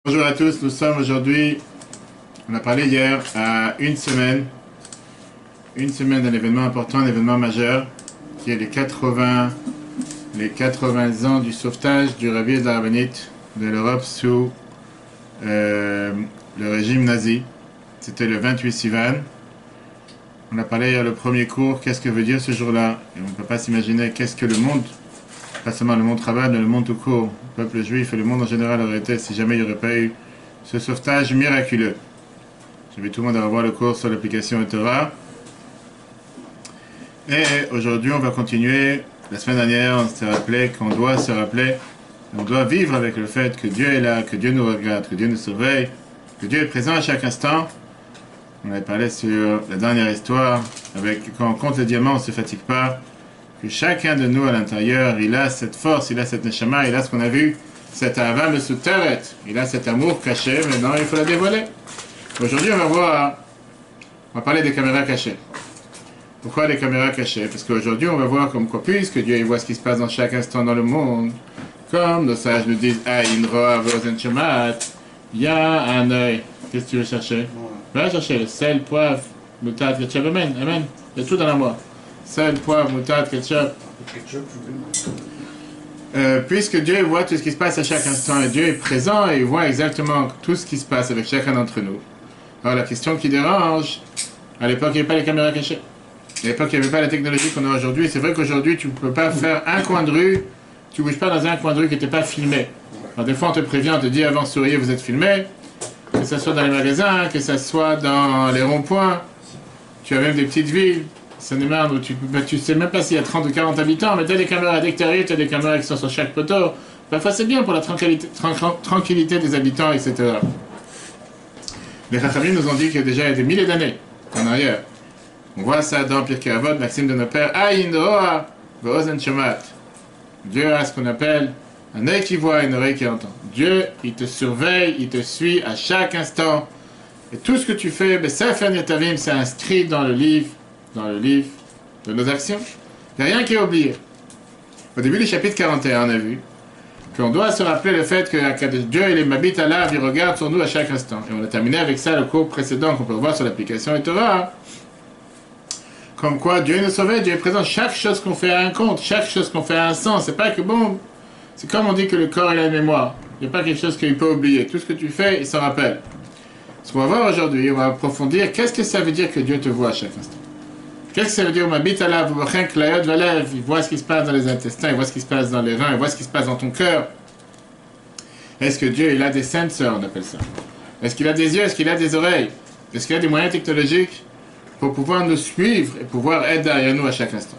Bonjour à tous, nous sommes aujourd'hui, on a parlé hier, à une semaine d'un événement important, un événement majeur, qui est les 80 ans du sauvetage du Rabbi et de la Rabbinite de l'Europe sous le régime nazi. C'était le 28 Sivan. On a parlé hier le premier cours, qu'est-ce que veut dire ce jour-là? Et on ne peut pas s'imaginer qu'est-ce que le monde, pas seulement le monde travail, mais le monde tout court, le peuple juif et le monde en général aurait été si jamais il n'y aurait pas eu ce sauvetage miraculeux. J'invite tout le monde à revoir le cours sur l'application Torah. Et aujourd'hui, on va continuer. La semaine dernière, on s'est rappelé qu'on doit se rappeler, on doit vivre avec le fait que Dieu est là, que Dieu nous regarde, que Dieu nous surveille, que Dieu est présent à chaque instant. On avait parlé sur la dernière histoire, quand on compte les diamants, on ne se fatigue pas, que chacun de nous à l'intérieur, il a cette force, il a cette neshama, il a ce qu'on a vu, cette ahava mesuteret, il a cet amour caché, maintenant il faut la dévoiler. Aujourd'hui, on va parler des caméras cachées. Pourquoi des caméras cachées? Parce qu'aujourd'hui, on va voir comme quoi, puisque Dieu il voit ce qui se passe dans chaque instant dans le monde, comme nos sages nous disent, Aïn Roa Vozen Shemat, il y a un œil. Qu'est-ce que tu veux chercher? Va chercher le sel, poivre, moutarde, ketchup, amen, amen. Il y a tout dans la moi. Sel, poivre, moutarde, ketchup. Puisque Dieu voit tout ce qui se passe à chaque instant, et Dieu est présent et il voit exactement tout ce qui se passe avec chacun d'entre nous. Alors la question qui dérange, à l'époque il n'y avait pas les caméras cachées. À l'époque il n'y avait pas la technologie qu'on a aujourd'hui. C'est vrai qu'aujourd'hui tu ne peux pas faire un coin de rue, tu ne bouges pas dans un coin de rue qui n'était pas filmé. Alors des fois on te prévient, on te dit avant souriez vous êtes filmé. Que ce soit dans les magasins, que ce soit dans les ronds-points, tu as même des petites villes, Seine-et-Marne, où tu ne sais même pas s'il y a 30 ou 40 habitants, mais tu as des caméras d'extérieur, tu as des caméras qui sont sur chaque poteau. Parfois c'est bien pour la tranquillité des habitants, etc. Les Chachamim nous ont dit qu'il y a déjà des milliers d'années en arrière. On voit ça dans Pirkei Avot, Maxime de nos pères, Aïn Roa Ve'ozen Shomat. Dieu a ce qu'on appelle un œil qui voit et une oreille qui entend. Dieu, il te surveille, il te suit à chaque instant. Et tout ce que tu fais, Sefer Netavim, c'est inscrit dans le livre de nos actions. Il n'y a rien qui est oublié. Au début du chapitre 41, on a vu qu'on doit se rappeler le fait que Dieu, il est Mabit Allah, il regarde sur nous à chaque instant. Et on a terminé avec ça le cours précédent qu'on peut voir sur l'application Torah. Comme quoi, Dieu nous sauve, Dieu est présent. Chaque chose qu'on fait a un compte, chaque chose qu'on fait a un sens. C'est pas que bon. C'est comme on dit que le corps il a une mémoire. Il n'y a pas quelque chose qu'il peut oublier. Tout ce que tu fais, il s'en rappelle. Ce qu'on va voir aujourd'hui, on va approfondir qu'est-ce que ça veut dire que Dieu te voit à chaque instant. Qu'est-ce que ça veut dire il voit ce qui se passe dans les intestins, il voit ce qui se passe dans les reins, il voit ce qui se passe dans ton cœur. Est-ce que Dieu il a des sensors, on appelle ça? Est-ce qu'il a des yeux? Est-ce qu'il a des oreilles? Est-ce qu'il a des moyens technologiques pour pouvoir nous suivre et pouvoir être derrière nous à chaque instant?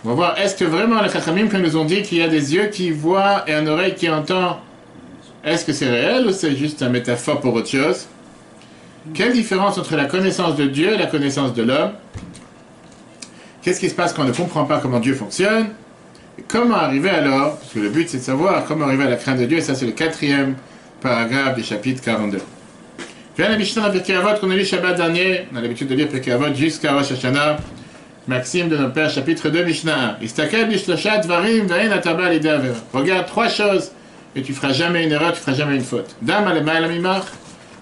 On va voir, est-ce que vraiment les Chachamim qui nous ont dit qu'il y a des yeux qui voient et une oreille qui entend, est-ce que c'est réel ou c'est juste une métaphore pour autre chose? Quelle différence entre la connaissance de Dieu et la connaissance de l'homme? Qu'est-ce qui se passe quand on ne comprend pas comment Dieu fonctionne? Et comment arriver alors, parce que le but c'est de savoir comment arriver à la crainte de Dieu, et ça c'est le 4e paragraphe du chapitre 42. Viens la Mishnah dans Pirkei Avot qu'on a lu Shabbat dernier, on a l'habitude de lire Pirkei Avot jusqu'à Rosh Hashanah. Maxime de nos pères, chapitre 2, Mishnah 1. Istakel bishloshat dvarim ve'en ataba l'idée avera. Regarde 3 choses et tu feras jamais une erreur, tu feras jamais une faute. Dam alemay lamimach.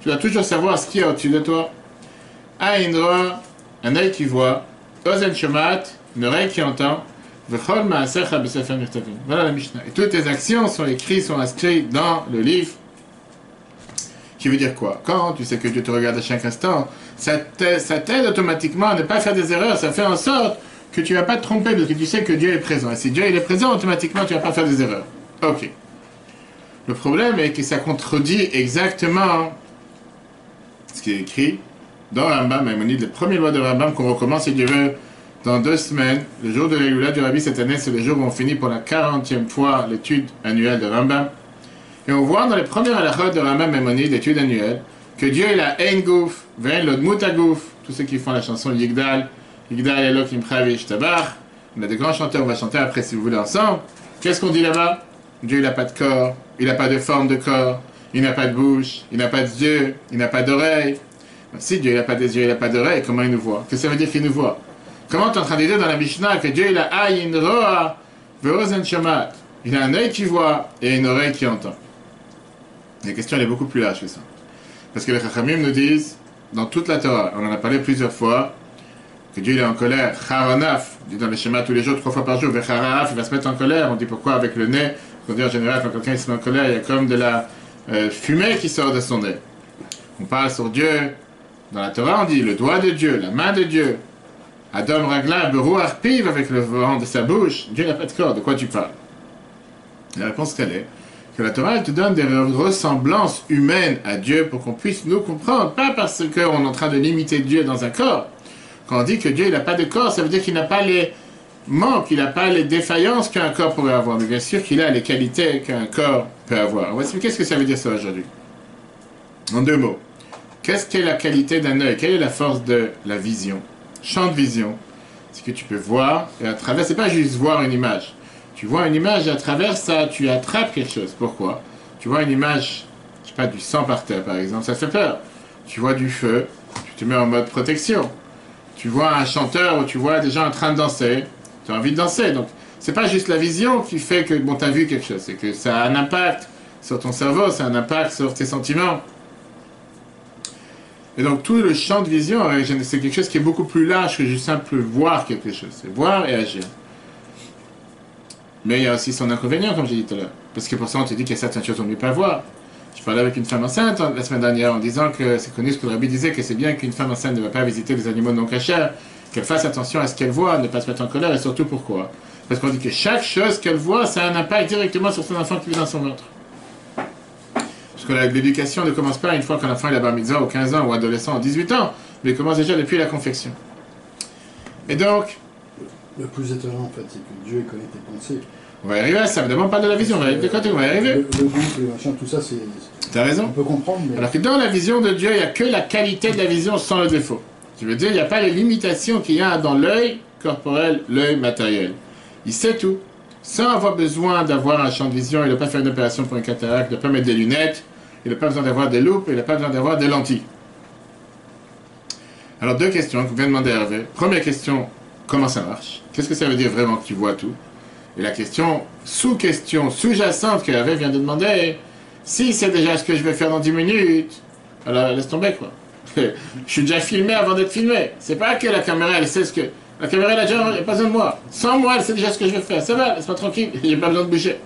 Tu dois toujours savoir ce qu'il y a au-dessus de toi. Aïn roa, un œil qui voit. Ozen shomat, une oreille qui entend. V'chol ma'asecha b'sefer mirtavim. Voilà la Mishnah. Et toutes tes actions sont écrites, sont inscrites dans le livre. Qui veut dire quoi? Quand tu sais que Dieu te regarde à chaque instant, ça t'aide automatiquement à ne pas faire des erreurs. Ça fait en sorte que tu ne vas pas te tromper parce que tu sais que Dieu est présent. Et si Dieu il est présent, automatiquement tu ne vas pas faire des erreurs. Ok. Le problème est que ça contredit exactement ce qui est écrit dans Rambam, Maïmonide, les premières lois de Rambam qu'on recommence, si Dieu veut, dans 2 semaines. Le jour de l'Eloula du Rabbi cette année, c'est le jour où on finit pour la 40e fois l'étude annuelle de Rambam. Et on voit dans les premières halachot de Rambam Maïmonide, l'étude annuelle, que Dieu il a ein gouf, ve'en lod mutagouf, tous ceux qui font la chanson Yigdal, Yigdal Elokim Chavish Tabach. On a des grands chanteurs, on va chanter après si vous voulez ensemble. Qu'est-ce qu'on dit là-bas? Dieu il n'a pas de corps, il n'a pas de forme de corps, il n'a pas de bouche, il n'a pas de yeux, il n'a pas d'oreilles. Si Dieu il n'a pas des yeux, il n'a pas d'oreilles, comment il nous voit? Qu'est-ce que ça veut dire qu'il nous voit? Comment tu es en train de dire dans la Mishnah que Dieu il a ayin roa ve'ozen shomat? Il a un œil qui voit et une oreille qui entend. La question elle est beaucoup plus large que ça. Parce que les Chachamim nous disent, dans toute la Torah, on en a parlé plusieurs fois, que Dieu il est en colère. Charanaf, dit dans les schémas tous les jours, 3 fois par jour, Vecharaf, il va se mettre en colère. On dit pourquoi avec le nez. On dit en général, quand quelqu'un se met en colère, il y a comme de la fumée qui sort de son nez. On parle sur Dieu. Dans la Torah, on dit le doigt de Dieu, la main de Dieu. Adam Ragla, Berou Arpiv, avec le vent de sa bouche. Dieu n'a pas de corps, de quoi tu parles? La réponse qu'elle est que la Torah elle te donne des ressemblances humaines à Dieu pour qu'on puisse nous comprendre, pas parce qu'on est en train de limiter Dieu dans un corps. Quand on dit que Dieu il n'a pas de corps, ça veut dire qu'il n'a pas les manques, il n'a pas les défaillances qu'un corps pourrait avoir. Mais bien sûr qu'il a les qualités qu'un corps peut avoir. On va expliquer ce que ça veut dire ça aujourd'hui. En 2 mots. Qu'est-ce qu'est la qualité d'un œil? Quelle est la force de la vision? Champ de vision, c'est que tu peux voir, et à travers, c'est pas juste voir une image. Tu vois une image et à travers ça, tu attrapes quelque chose. Pourquoi? Tu vois une image, je sais pas, du sang par terre par exemple, ça fait peur. Tu vois du feu, tu te mets en mode protection. Tu vois un chanteur ou tu vois des gens en train de danser, tu as envie de danser. Donc, c'est pas juste la vision qui fait que, bon, tu as vu quelque chose, c'est que ça a un impact sur ton cerveau, ça a un impact sur tes sentiments. Et donc, tout le champ de vision, c'est quelque chose qui est beaucoup plus large que juste simple voir quelque chose. C'est voir et agir. Mais il y a aussi son inconvénient, comme j'ai dit tout à l'heure. Parce que pour ça, on te dit qu'il y a certaines choses qu'on ne peut pas voir. Je parlais avec une femme enceinte la semaine dernière en disant que c'est connu ce que le rabbi disait, que c'est bien qu'une femme enceinte ne va pas visiter des animaux non cachers, qu'elle fasse attention à ce qu'elle voit, ne pas se mettre en colère, et surtout pourquoi? Parce qu'on dit que chaque chose qu'elle voit, ça a un impact directement sur son enfant qui vit dans son ventre. Parce que l'éducation ne commence pas une fois qu'un enfant il a bar mitzvah, ou 15 ans, ou adolescent, ou 18 ans, mais il commence déjà depuis la confection. Et donc... Le plus étonnant, en fait, c'est que Dieu connaît tes pensées. On va y arriver à ça, ne me demande pas de la vision, on va y arriver. Le but, le machin, tout ça, c'est... T'as raison. On peut comprendre, mais... Alors que dans la vision de Dieu, il n'y a que la qualité de la vision sans le défaut. Je veux dire, il n'y a pas les limitations qu'il y a dans l'œil corporel, l'œil matériel. Il sait tout. Sans avoir besoin d'avoir un champ de vision, il n'a pas fait une opération pour une cataracte, il n'a pas mettre des lunettes, il n'a pas besoin d'avoir des loupes, il n'a pas besoin d'avoir des lentilles. Alors 2 questions que vous venez de demander à Hervé. Première question, comment ça marche? Qu'est-ce que ça veut dire vraiment que tu vois tout? Et la question, sous-jacente que Hervé vient de demander, si c'est déjà ce que je vais faire dans 10 minutes, alors laisse tomber quoi. Je suis déjà filmé avant d'être filmé. C'est pas que la caméra elle sait ce que... La caméra elle a déjà pas besoin de moi. Sans moi elle sait déjà ce que je vais faire. Ça va, laisse-moi tranquille, j'ai pas besoin de bouger.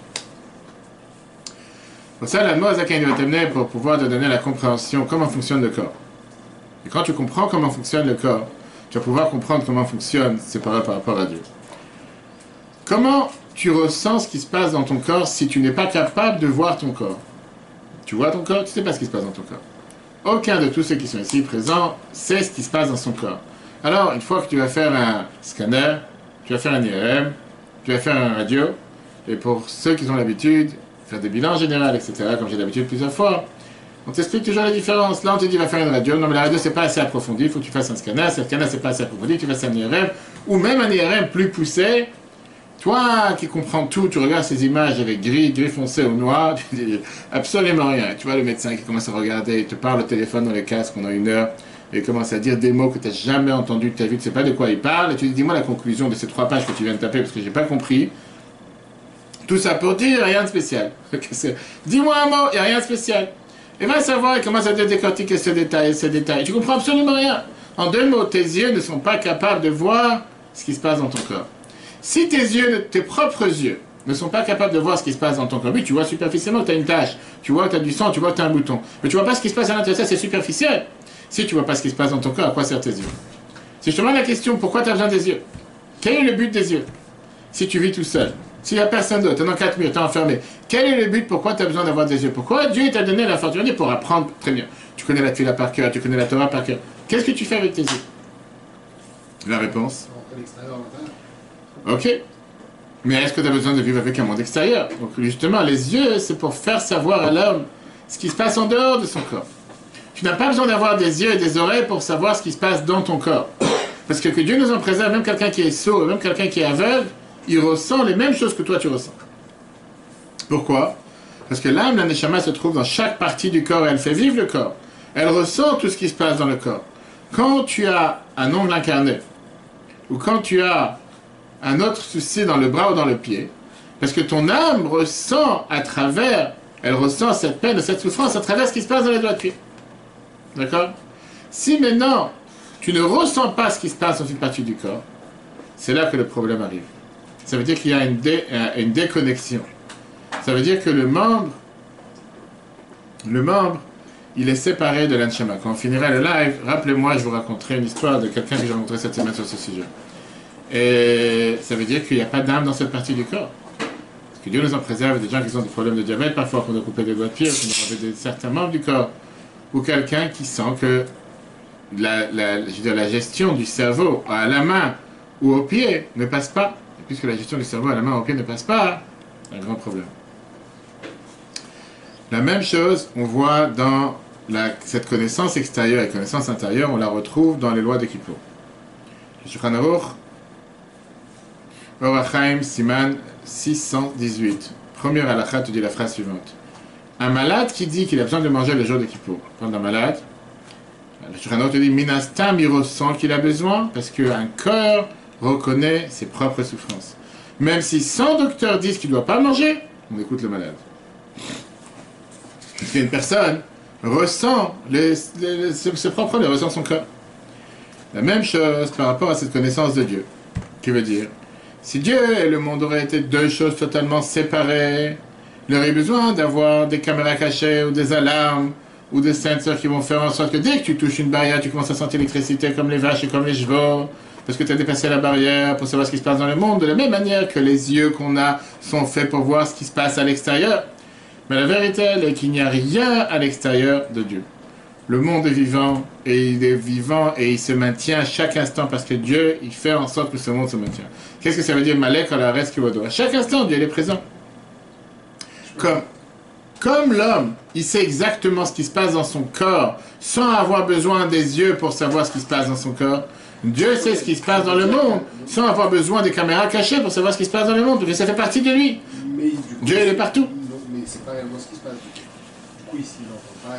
Pour ça la Moazakin va t'amener pour pouvoir te donner la compréhension comment fonctionne le corps. Et quand tu comprends comment fonctionne le corps, tu vas pouvoir comprendre comment fonctionne ces paroles par rapport à Dieu. Comment tu ressens ce qui se passe dans ton corps si tu n'es pas capable de voir ton corps? Tu vois ton corps, tu ne sais pas ce qui se passe dans ton corps. Aucun de tous ceux qui sont ici présents sait ce qui se passe dans son corps. Alors, une fois que tu vas faire un scanner, tu vas faire un IRM, tu vas faire un radio, et pour ceux qui ont l'habitude, faire des bilans généraux, etc., comme j'ai l'habitude plusieurs fois, on t'explique toujours la différence. Là, on te dit, va faire une radio. Non, mais la radio, c'est pas assez approfondi. Il faut que tu fasses un scanner. Ce scanner, c'est pas assez approfondi. Tu fasses un IRM. Ou même un IRM plus poussé. Toi, qui comprends tout, tu regardes ces images avec gris foncé ou noir. Tu dis absolument rien. Tu vois le médecin qui commence à regarder. Il te parle au téléphone dans le casque pendant 1 heure. Et il commence à dire des mots que tu n'as jamais entendus de ta vie. Tu sais pas de quoi il parle. Et tu dis, dis-moi la conclusion de ces 3 pages que tu viens de taper parce que j'ai pas compris. Tout ça pour dire rien de spécial. Dis-moi un mot, il n'y a rien de spécial. Et va savoir, il commence à te décortiquer ce détail, ce détail. Tu comprends absolument rien. En 2 mots, tes yeux ne sont pas capables de voir ce qui se passe dans ton corps. Si tes propres yeux, ne sont pas capables de voir ce qui se passe dans ton corps, oui, tu vois superficiellement que tu as une tache, tu vois que tu as du sang, tu vois que tu as un bouton. Mais tu vois pas ce qui se passe à l'intérieur, ça c'est superficiel. Si tu vois pas ce qui se passe dans ton corps, à quoi servent tes yeux? Si je te demande la question, pourquoi tu as besoin des yeux? Quel est le but des yeux? Si tu vis tout seul, s'il n'y a personne d'autre, tu es dans 4 murs, tu es enfermé. Quel est le but? Pourquoi tu as besoin d'avoir des yeux? Pourquoi Dieu t'a donné la fortune pour apprendre? Très bien. Tu connais la Tfila par cœur, tu connais la Torah par cœur. Qu'est-ce que tu fais avec tes yeux? La réponse? Ok. Mais est-ce que tu as besoin de vivre avec un monde extérieur? Donc justement, les yeux, c'est pour faire savoir à l'homme ce qui se passe en dehors de son corps. Tu n'as pas besoin d'avoir des yeux et des oreilles pour savoir ce qui se passe dans ton corps. Parce que Dieu nous en préserve, même quelqu'un qui est sourd, même quelqu'un qui est aveugle, il ressent les mêmes choses que toi tu ressens. Pourquoi? Parce que l'âme, la neshama, se trouve dans chaque partie du corps et elle fait vivre le corps. Elle ressent tout ce qui se passe dans le corps. Quand tu as un ongle incarné, ou quand tu as un autre souci dans le bras ou dans le pied, parce que ton âme ressent à travers elle ressent cette peine, cette souffrance à travers ce qui se passe dans les doigts de pied. D'accord? Si maintenant, tu ne ressens pas ce qui se passe dans une partie du corps, c'est là que le problème arrive. Ça veut dire qu'il y a une déconnexion. Ça veut dire que le membre, il est séparé de l'anshama. Quand on finira le live, rappelez-moi, je vous raconterai une histoire de quelqu'un que j'ai rencontré cette semaine sur ce sujet. Et ça veut dire qu'il n'y a pas d'âme dans cette partie du corps. Parce que Dieu nous en préserve des gens qui ont des problèmes de diabète, parfois qu'on a coupé des doigts de pied, qu'on a enlevé certains membres du corps. Ou quelqu'un qui sent que la gestion du cerveau à la main ou au pied ne passe pas. Et puisque la gestion du cerveau à la main ou au pied ne passe pas, c'est un grand problème. La même chose, on voit dans cette connaissance extérieure et connaissance intérieure, on la retrouve dans les lois de Kippour. Le Shulchan Aruch, Or HaChaim, Siman 618. Première halakha te dit la phrase suivante. Un malade qui dit qu'il a besoin de manger le jour de Kippour. Quand un malade, le Shulchan Aruch te dit Minastam, il ressent qu'il a besoin parce qu'un cœur reconnaît ses propres souffrances. Même si 100 docteurs disent qu'il ne doit pas manger, on écoute le malade. Parce qu'une personne ressent ses propres problèmes, ressent son cœur. La même chose par rapport à cette connaissance de Dieu. Qui veut dire, si Dieu et le monde auraient été deux choses totalement séparées, il aurait besoin d'avoir des caméras cachées ou des alarmes ou des sensors qui vont faire en sorte que dès que tu touches une barrière, tu commences à sentir l'électricité comme les vaches et comme les chevaux, parce que tu as dépassé la barrière pour savoir ce qui se passe dans le monde, de la même manière que les yeux qu'on a sont faits pour voir ce qui se passe à l'extérieur. Mais la vérité, elle est qu'il n'y a rien à l'extérieur de Dieu. Le monde est vivant, et il est vivant, et il se maintient à chaque instant, parce que Dieu, il fait en sorte que ce monde se maintient. Qu'est-ce que ça veut dire, Malek, à la reste à chaque instant, Dieu, il est présent. Comme l'homme, il sait exactement ce qui se passe dans son corps, sans avoir besoin des yeux pour savoir ce qui se passe dans son corps, Dieu sait ce qui se passe dans le monde, sans avoir besoin des caméras cachées pour savoir ce qui se passe dans le monde, parce que ça fait partie de lui. Dieu, il est partout. Mais c'est pas réellement ce qui se passe. Du coup, ici, il n'entend pas.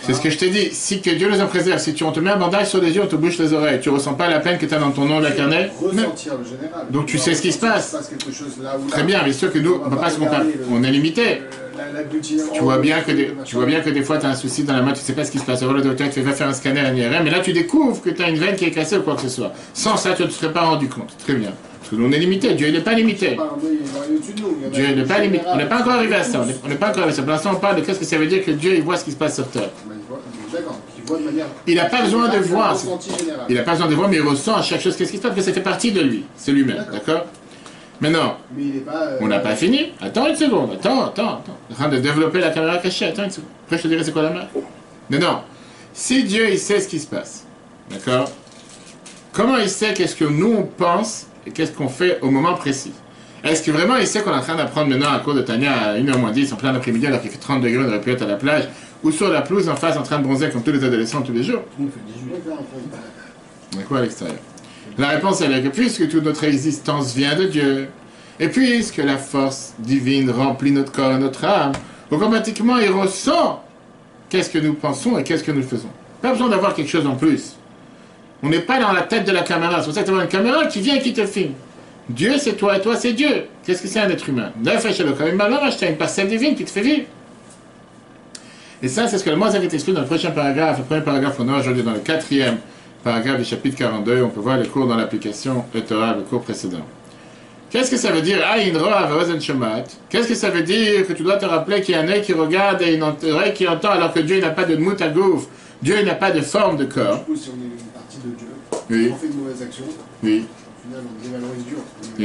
C'est ce que je t'ai dit. Si que Dieu nous en préserve, si on te met un bandage sur les yeux, on te bouche les oreilles, tu ressens pas la peine que tu as dans ton nom de la carnet. Ressentir le général. Donc tu sais ce qui se passe. Quelque chose là ou là. Très bien, mais sûr que nous, on peut pas se comparer. On est limité. Tu vois bien que des fois tu as un souci dans la main, tu sais pas ce qui se passe. Alors le docteur te fait faire un scanner à l'IRM, et là tu découvres que tu as une veine qui est cassée ou quoi que ce soit. Sans ça, tu ne te serais pas rendu compte. Très bien. Parce que nous on est limité, Dieu il n'est pas limité. Dieu n'est pas limité. On n'est pas encore arrivé à ça. On n'est pas encore arrivé à ça. Pour l'instant on parle de qu'est-ce que ça veut dire que Dieu il voit ce qui se passe sur terre. D'accord. Il voit de manière. Il n'a pas besoin de voir. Il n'a pas besoin de voir, mais il ressent à chaque chose qu'est-ce qui se passe, parce que ça fait partie de lui. C'est lui-même. D'accord? Maintenant, on n'a pas fini. Attends une seconde. Attends. On est en train de développer la caméra cachée. Attends une seconde. Après, je te dirai c'est quoi la marque. Non. Si Dieu, il sait ce qui se passe, d'accord? Comment il sait qu'est-ce que nous, on pense et qu'est-ce qu'on fait au moment précis? Est-ce que vraiment, il sait qu'on est en train d'apprendre maintenant un cours de Tania à 1h moins 10 en plein après-midi alors qu'il fait 30 degrés, on aurait pu être à la plage ou sur la pelouse en face en train de bronzer comme tous les adolescents tous les jours? On est quoi à l'extérieur? La réponse elle est que puisque toute notre existence vient de Dieu, et puisque la force divine remplit notre corps et notre âme, automatiquement il ressent qu'est-ce que nous pensons et qu'est-ce que nous faisons. Pas besoin d'avoir quelque chose en plus. On n'est pas dans la tête de la caméra, c'est pour ça que tu as une caméra qui vient et qui te filme. Dieu c'est toi et toi c'est Dieu. Qu'est-ce que c'est un être humain? Tu as une parcelle divine qui te fait vivre. Et ça c'est ce que le Moazak explique dans le prochain paragraphe, le premier paragraphe qu'on a aujourd'hui dans le 4e paragraphe du chapitre 42, on peut voir les cours dans l'application Torah, le cours précédent. Qu'est-ce que ça veut dire Ayin Roa ve'ozen shomat? Qu'est-ce que ça veut dire que tu dois te rappeler qu'il y a un œil qui regarde et une oreille qui entend alors que Dieu n'a pas de mout à gouffre, Dieu n'a pas de forme de corps. Du coup, si on est une partie de Dieu, oui. on fait de mauvaises actions, oui. au final on dévalorise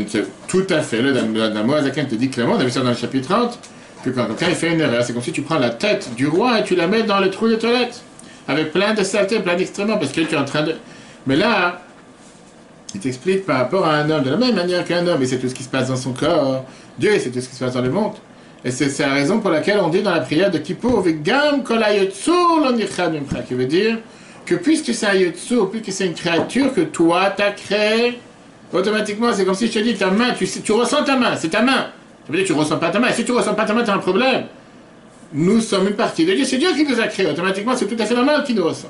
Dieu. Tout à fait. Le Moazaken te dit clairement, on a vu ça dans le chapitre 30, que quand quelqu'un fait une erreur, c'est comme si tu prends la tête du roi et tu la mets dans le trou de toilette. Avec plein de saletés, plein d'extréments, parce que tu es en train de... Mais là, il t'explique par rapport à un homme, de la même manière qu'un homme, il sait tout ce qui se passe dans son corps, Dieu il sait tout ce qui se passe dans le monde. Et c'est la raison pour laquelle on dit dans la prière de Kippour, Vegam kol hayotsu lo nichad mimcha, qui veut dire que puisque c'est un yotsu, puisque c'est une créature que toi t'as créée, automatiquement c'est comme si je te dis ta main, tu ressens ta main, c'est ta main. Ça veut dire que tu ne ressens pas ta main. Et si tu ne ressens pas ta main, tu as un problème. Nous sommes une partie de Dieu, c'est Dieu qui nous a créés. Automatiquement, c'est tout à fait normal qu'il nous ressent.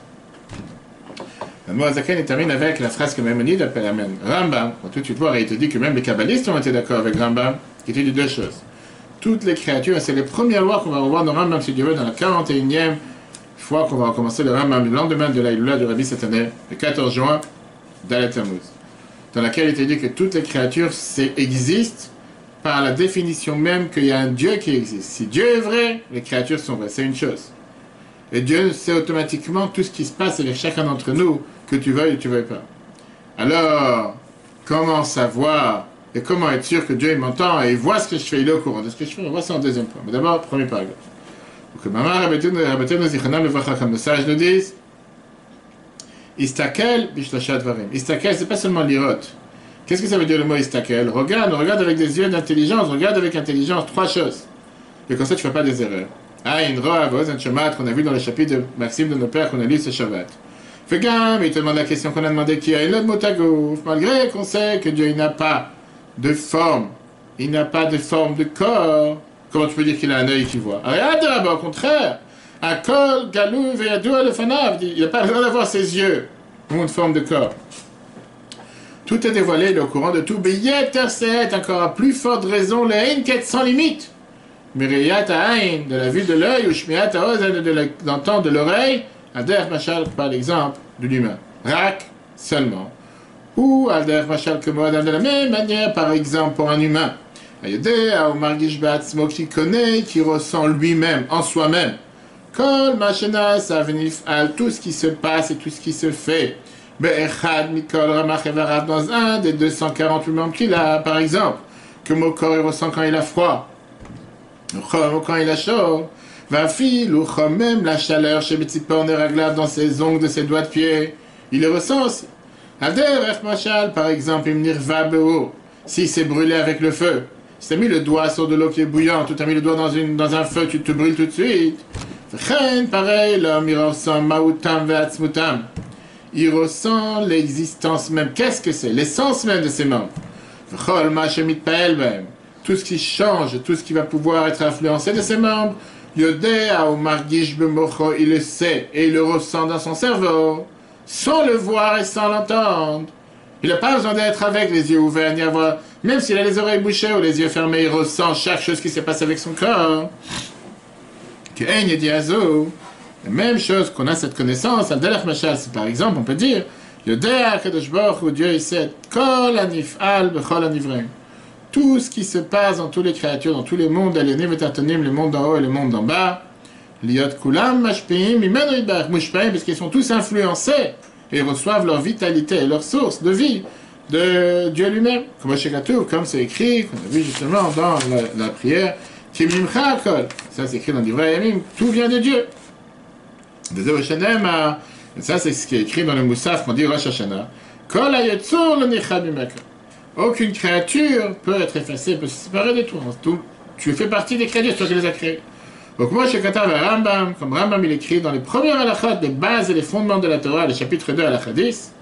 Le Moazaken termine avec la phrase que Maïmonide appelle Amen. Rambam, quand tout de suite voir, il te dit que même les kabbalistes ont été d'accord avec Rambam, qui te dit deux choses. toutes les créatures. Et c'est les premières lois qu'on va revoir dans Rambam, si Dieu veut, dans la 41e fois qu'on va recommencer le Rambam, le lendemain de l'Aïloula du Rabbi cette année, le 14 juin, d'Alet Tammuz, dans laquelle il est dit que toutes les créatures existent par la définition même qu'il y a un Dieu qui existe. Si Dieu est vrai, les créatures sont vraies, c'est une chose. Et Dieu sait automatiquement tout ce qui se passe avec chacun d'entre nous, que tu veuilles ou tu veuilles pas. Alors, comment savoir et comment être sûr que Dieu il m'entend et il voit ce que je fais, il est au courant de ce que je fais? On voit ça en deuxième point. Mais d'abord, premier paragraphe. Donc, le comme le sage nous disent, Istakel, bishlachat varim. Istakel, c'est pas seulement l'irot. Qu'est-ce que ça veut dire le mot istakel? Regarde avec des yeux d'intelligence, regarde avec intelligence, trois choses. Et comme ça, tu ne fais pas des erreurs. Aïn, Roa, Voz, Shamat, qu'on a vu dans le chapitre de Maxime de nos pères qu'on a lu ce Shabbat. Fais gaffe, il te demande la question qu'on a demandé qui a l'autre motagouf, malgré qu'on sait que Dieu il n'a pas de forme, il n'a pas de forme de corps. Comment tu peux dire qu'il a un œil qui voit? Regarde là-bas, au contraire. Akol, Galou, Veadou, Alefanav, il n'a pas besoin d'avoir ses yeux ou une forme de corps. Tout est dévoilé, il est au courant de tout. Beyeter c'est encore à plus forte raison, le haine quête sans limite. Mireyat Aïn, de la vue de l'œil, ou Shmiat Aozen, de l'entendre de l'oreille, Ader Machal, par l'exemple de l'humain. Rak, seulement. Ou Ader Machal, que moi, de la même manière, par exemple, pour un humain. Ayodé, Aomargish Batsmo, qui connaît, qui ressent lui-même, en soi-même. Kol Machena, Savenif Al, tout ce qui se passe et tout ce qui se fait. Be'echad Mikol Ramach Evarad, dans un des 248 membres qu'il a, par exemple. Que mon corps il ressent quand il a froid. Quand il a chaud, va fil ou même la chaleur chez Betsipor Neraglab dans ses ongles de ses doigts de pied, il les ressent aussi. Ader Machal, par exemple, Imnir Vabeo, s'il s'est brûlé avec le feu, si tu as mis le doigt sur de l'eau qui est bouillante, ou tu as mis le doigt dans un feu, tu te brûles tout de suite. Pareil, l'homme il ressent Mautam Veatzmutam, il ressent l'existence même. Qu'est-ce que c'est? L'essence même de ses membres. Tout ce qui change, tout ce qui va pouvoir être influencé de ses membres, Yodea ou Margish Bemocho, il le sait et il le ressent dans son cerveau, sans le voir et sans l'entendre. Il n'a pas besoin d'être avec les yeux ouverts, ni avoir, même s'il a les oreilles bouchées ou les yeux fermés, il ressent chaque chose qui se passe avec son corps. La même chose qu'on a cette connaissance, Al-Delach Machal, c'est par exemple, on peut dire, Yodea Kadosh Baruch Hu, Dieu il sait, Kol Anif'al Bechol Anivreim. Tout ce qui se passe dans toutes les créatures, dans tous les mondes, les Nevetatonim, le monde d'en haut et le monde d'en bas, Liot Kulam, Mashpeim, Imenu Yidbarach, Mushpeim, parce qu'ils sont tous influencés et reçoivent leur vitalité et leur source de vie de Dieu lui-même. Comme c'est écrit, qu'on a vu justement dans la prière, Kimimcha Kol. Ça c'est écrit dans l'Ivrei Yamim, tout vient de Dieu. Ça c'est ce qui est écrit dans le Moussaf qu'on dit Rosh Hashanah. Kol Hayetzur le Nichad Mimaka. Aucune créature peut être effacée, peut se séparer de toi. Tu fais partie des créatures, c'est toi qui les as créées. Donc moi, je Katav Rambam, comme Rambam il écrit dans les premières halachot, les bases et les fondements de la Torah, le chapitre 2 halakha 10,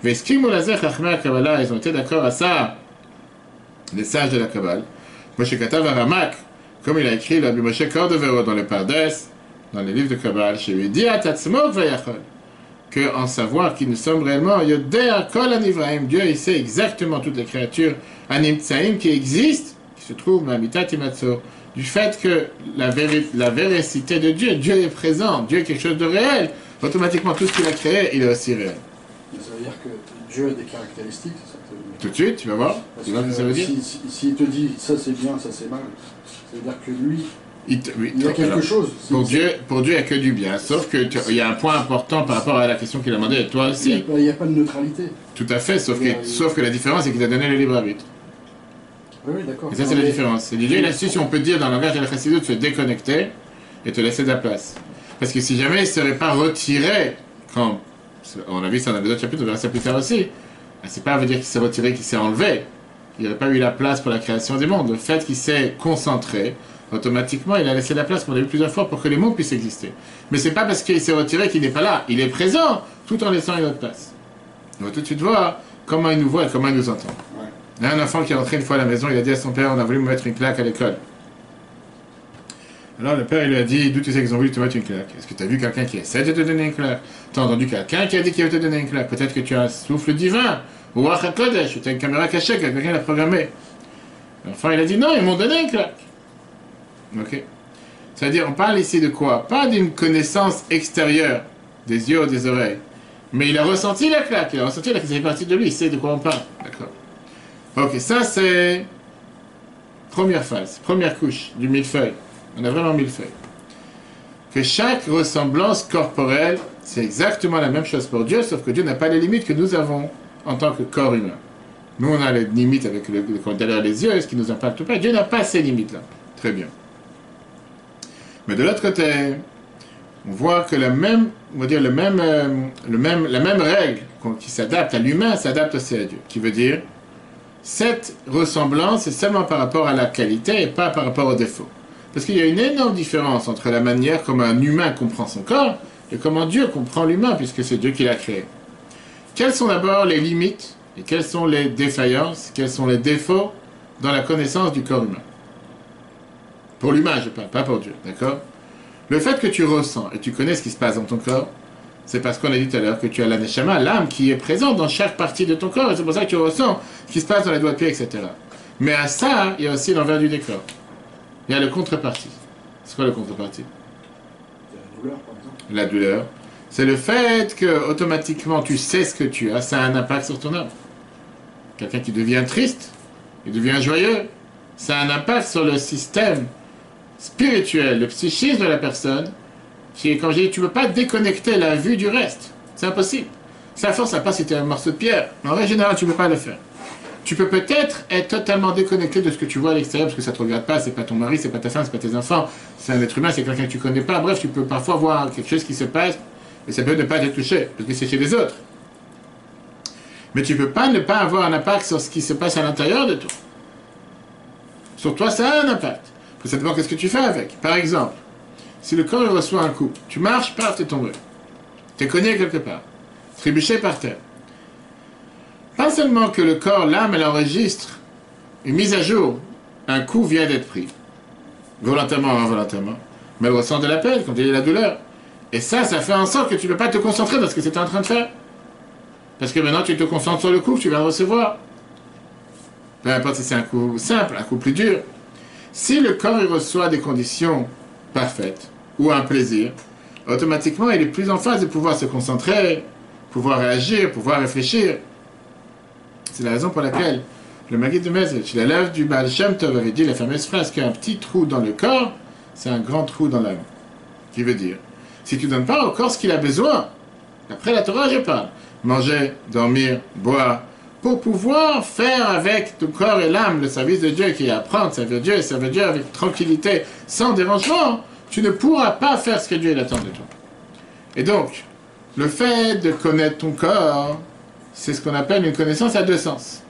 Veskimu lazeh chachmei Kabbalah, ils ont été d'accord à ça, les sages de la Kabbale. Moshe Katav Ramak, comme il a écrit le Moshe Cordovero dans le Pardes, dans les livres de Kabbale, chez lui, dit Atatzmok vayachol, que en savoir qui nous sommes réellement, Yodea Kol Anivraim, Dieu il sait exactement toutes les créatures Animtsaim qui existent, qui se trouvent Mamitat Imatzor, du fait que la véracité de Dieu, Dieu est présent, Dieu est quelque chose de réel, automatiquement tout ce qu'il a créé, il est aussi réel. Ça veut dire que Dieu a des caractéristiques, c'est ça que ça veut dire. Tout de suite, tu vas voir, tu vois ce que ça veut dire. S'il te dit ça c'est bien, ça c'est mal, ça veut dire que lui, oui, il y a quelque chose. Pour Dieu, il n'y a que du bien. Sauf qu'il y a un point important par rapport à la question qu'il a demandé, toi aussi. Il n'y a pas de neutralité. Tout à fait, sauf que la différence, c'est qu'il a donné le libre arbitre. Oui, d'accord. Et ça, c'est la différence. C'est Dieu, il a su, si on peut dire, dans le langage de la chassidut, de se déconnecter et te laisser de la place. Parce que si jamais il ne serait pas retiré, quand on a vu ça dans les autres chapitres, on verra ça plus tard aussi, c'est pas veut dire qu'il s'est retiré, qu'il s'est enlevé. Il n'aurait pas eu la place pour la création des mondes. Le fait qu'il s'est concentré, automatiquement, il a laissé la place, comme on a vu plusieurs fois, pour que les mondes puissent exister. Mais c'est pas parce qu'il s'est retiré qu'il n'est pas là. Il est présent, tout en laissant une autre place. On va tout de suite voir comment il nous voit et comment il nous entend. Ouais. Il y a un enfant qui est rentré une fois à la maison, il a dit à son père, on a voulu me mettre une claque à l'école. Alors le père, il lui a dit, d'où tu sais qu'ils ont voulu te mettre une claque? Est-ce que tu as vu quelqu'un qui essaie de te donner une claque? Tu as entendu quelqu'un qui a dit qu'il va te donner une claque? Peut-être que tu as un souffle divin, ou Ruach HaKodesh, ou tu as une caméra cachée que quelqu'un l'a programmée. L'enfant, il a dit, non, ils m'ont donné une claque. Ok. C'est-à-dire, on parle ici de quoi? Pas d'une connaissance extérieure, des yeux ou des oreilles. Mais il a ressenti la claque, il a ressenti la claque, ça fait partie de lui, il sait de quoi on parle. D'accord. Ok, ça c'est première phase, première couche du millefeuille. On a vraiment millefeuille. Que chaque ressemblance corporelle, c'est exactement la même chose pour Dieu, sauf que Dieu n'a pas les limites que nous avons en tant que corps humain. Nous, on a les limites avec derrière les yeux, ce qui nous impacte pas. Dieu n'a pas ces limites-là. Très bien. Mais de l'autre côté, on voit que la même règle qui s'adapte à l'humain s'adapte aussi à Dieu. Qui veut dire, cette ressemblance est seulement par rapport à la qualité et pas par rapport au défaut. Parce qu'il y a une énorme différence entre la manière comme un humain comprend son corps et comment Dieu comprend l'humain, puisque c'est Dieu qui l'a créé. Quelles sont d'abord les limites et quelles sont les défaillances, quels sont les défauts dans la connaissance du corps humain? Pour l'humain, je parle, pas pour Dieu, d'accord? Le fait que tu ressens et tu connais ce qui se passe dans ton corps, c'est parce qu'on a dit tout à l'heure que tu as la neshama, l'âme qui est présente dans chaque partie de ton corps, et c'est pour ça que tu ressens ce qui se passe dans les doigts de pied, etc. Mais à ça, il y a aussi l'envers du décor. Il y a le contrepartie. C'est quoi le contrepartie? La douleur, par exemple. La douleur. C'est le fait que, automatiquement, tu sais ce que tu as, ça a un impact sur ton âme. Quelqu'un qui devient triste, il devient joyeux, ça a un impact sur le système spirituel, le psychisme de la personne, qui est, comme j'ai dit, tu ne peux pas déconnecter la vue du reste. C'est impossible. Ça force à pas si tu es un morceau de pierre. Mais en règle générale, tu ne peux pas le faire. Tu peux peut-être être totalement déconnecté de ce que tu vois à l'extérieur, parce que ça ne te regarde pas, c'est pas ton mari, c'est pas ta femme, c'est pas tes enfants, c'est un être humain, c'est quelqu'un que tu connais pas. Bref, tu peux parfois voir quelque chose qui se passe, et ça peut ne pas te toucher, parce que c'est chez les autres. Mais tu ne peux pas ne pas avoir un impact sur ce qui se passe à l'intérieur de toi. Sur toi, ça a un impact. Ça dépend de ce que tu fais avec. Par exemple, si le corps reçoit un coup, tu marches, paf, t'es tombé. T'es cogné quelque part. Trébuché par terre. Pas seulement que le corps, l'âme, elle enregistre une mise à jour. Un coup vient d'être pris. Volontairement ou involontairement. Mais elle ressent de la peine, quand il y a la douleur. Et ça fait en sorte que tu ne peux pas te concentrer dans ce que tu es en train de faire. Parce que maintenant, tu te concentres sur le coup que tu viens de recevoir. Peu importe si c'est un coup simple, un coup plus dur. Si le corps il reçoit des conditions parfaites ou un plaisir, automatiquement il est plus en phase de pouvoir se concentrer, pouvoir réagir, pouvoir réfléchir. C'est la raison pour laquelle le Maggid de Mezrich, l'élève du Baal Shem Tov, avait dit la fameuse phrase qu'un petit trou dans le corps, c'est un grand trou dans l'âme. Qui veut dire, si tu ne donnes pas au corps ce qu'il a besoin, après la Torah je parle, manger, dormir, boire, pour pouvoir faire avec ton corps et l'âme le service de Dieu qui est apprendre, servir Dieu et servir Dieu avec tranquillité, sans dérangement, tu ne pourras pas faire ce que Dieu attend de toi. Et donc, le fait de connaître ton corps, c'est ce qu'on appelle une connaissance à deux sens.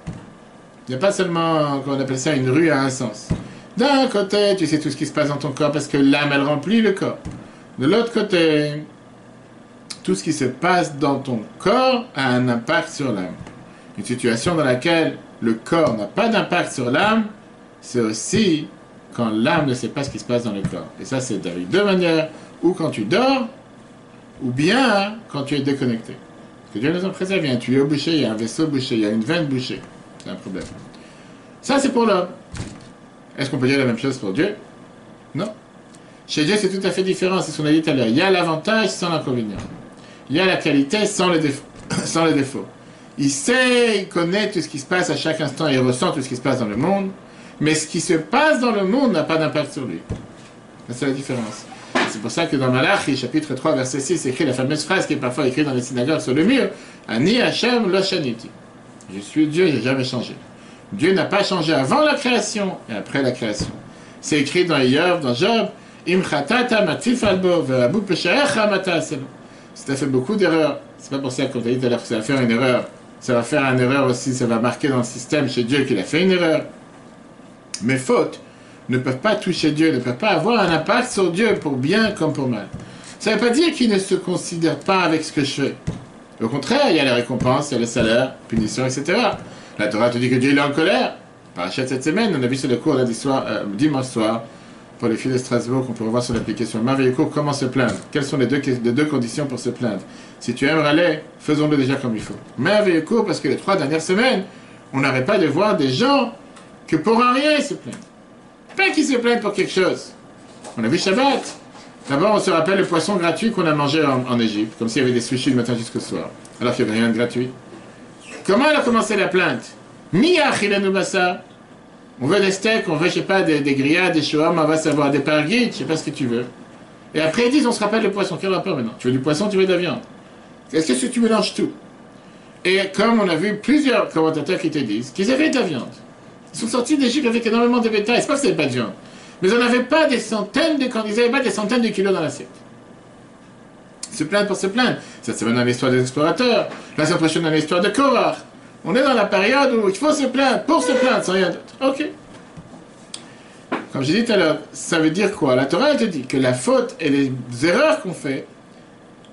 Il n'y a pas seulement, qu'on appelle ça, une rue à un sens. D'un côté, tu sais tout ce qui se passe dans ton corps parce que l'âme, elle remplit le corps. De l'autre côté, tout ce qui se passe dans ton corps a un impact sur l'âme. Une situation dans laquelle le corps n'a pas d'impact sur l'âme, c'est aussi quand l'âme ne sait pas ce qui se passe dans le corps. Et ça, c'est de deux manières, ou quand tu dors, ou bien quand tu es déconnecté. Parce que Dieu nous en préserve, il y a un tuyau bouché, il y a un vaisseau bouché, il y a une veine bouchée. C'est un problème. Ça, c'est pour l'homme. Est-ce qu'on peut dire la même chose pour Dieu? Non. Chez Dieu, c'est tout à fait différent, c'est ce qu'on a dit tout à l'heure. Il y a l'avantage sans l'inconvénient. Il y a la qualité sans le défaut. Sans le défaut. Il sait, il connaît tout ce qui se passe à chaque instant, il ressent tout ce qui se passe dans le monde, mais ce qui se passe dans le monde n'a pas d'impact sur lui. C'est la différence. C'est pour ça que dans Malachi, chapitre 3, verset 6, c'est écrit la fameuse phrase qui est parfois écrite dans les synagogues sur le mur, Ani Hashem lo shaniti. Je suis Dieu, je n'ai jamais changé. Dieu n'a pas changé avant la création et après la création. C'est écrit dans Yov, dans Job, Im chatata matif albo, ve'abu peshaecha mataselo. Si tu as fait beaucoup d'erreurs, c'est pas pour ça qu'on t'a dit tout à l'heure que ça va faire une erreur. Ça va faire une erreur aussi, ça va marquer dans le système chez Dieu qu'il a fait une erreur. Mes fautes ne peuvent pas toucher Dieu, ne peuvent pas avoir un impact sur Dieu pour bien comme pour mal. Ça ne veut pas dire qu'il ne se considère pas avec ce que je fais. Au contraire, il y a les récompenses, il y a le salaire, punition, etc. La Torah te dit que Dieu est en colère. Parachat cette semaine, on a vu sur le cours lundi soir, dimanche soir, pour les filles de Strasbourg, qu'on peut revoir sur l'application. Marie-Cour, comment se plaindre? Quelles sont les deux conditions pour se plaindre? Si tu aimes râler, faisons-le déjà comme il faut. Marie-Cour, parce que les 3 dernières semaines, on n'arrête pas de voir des gens que pour un rien ils se plaignent. Pas qu'ils se plaignent pour quelque chose. On a vu Shabbat. D'abord, on se rappelle le poisson gratuit qu'on a mangé en Égypte, comme s'il y avait des sushis du matin jusqu'au soir, alors qu'il n'y avait rien de gratuit. Comment elle a commencé la plainte? Mia achilenu basa. On veut des steaks, on veut, je sais pas, des grillades, des shawarma, on va savoir, des parguites, je sais pas ce que tu veux. Et après, ils disent, on se rappelle le poisson. Quel rapport maintenant? Tu veux du poisson, tu veux de la viande. Est-ce que tu mélanges tout? Et comme on a vu plusieurs commentateurs qui te disent qu'ils avaient de la viande. Ils sont sortis d'Égypte avec énormément de bétail. C'est pas que c'était pas de viande. Mais ils n'avaient pas des centaines de kilos dans l'assiette. Se plaindre pour se plaindre. Ça, c'est maintenant l'histoire des explorateurs. Là, c'est prochaine dans l'histoire de Korach. On est dans la période où il faut se plaindre, pour se plaindre, sans rien d'autre. Ok. Comme j'ai dit tout à l'heure, ça veut dire quoi? La Torah, elle te dit que la faute et les erreurs qu'on fait,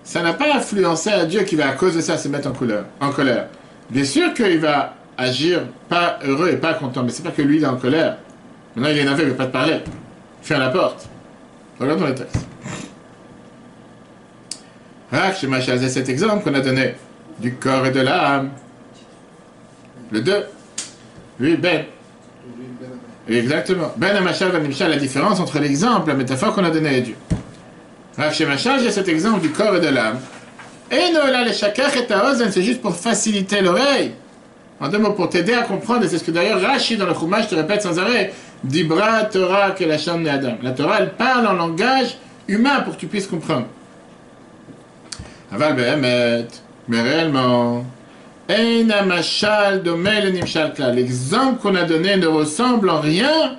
ça n'a pas influencé à Dieu qui va, à cause de ça, se mettre en colère. Bien sûr qu'il va agir pas heureux et pas content, mais c'est pas que lui, il est en colère. Maintenant, il est énervé, il ne veut pas te parler. Ferme la porte. Regardons le texte. C'est cet exemple qu'on a donné du corps et de l'âme. Le 2. Oui, Ben. Exactement. Ben Amachal, Ben Nimshal, la différence entre l'exemple, la métaphore qu'on a donnée à Dieu. Chez Machal, j'ai cet exemple du corps et de l'âme. Et Noël, les shakach et taozen, c'est juste pour faciliter l'oreille. En deux mots, pour t'aider à comprendre, et c'est ce que d'ailleurs Rashi dans le Chumash te répète sans arrêt. Dibra Torah que la Sham Adam. La Torah, elle parle en langage humain pour que tu puisses comprendre. Aval Behemet, mais réellement, Eina Machal Domel Nimshal Kla. L'exemple qu'on a donné ne ressemble en rien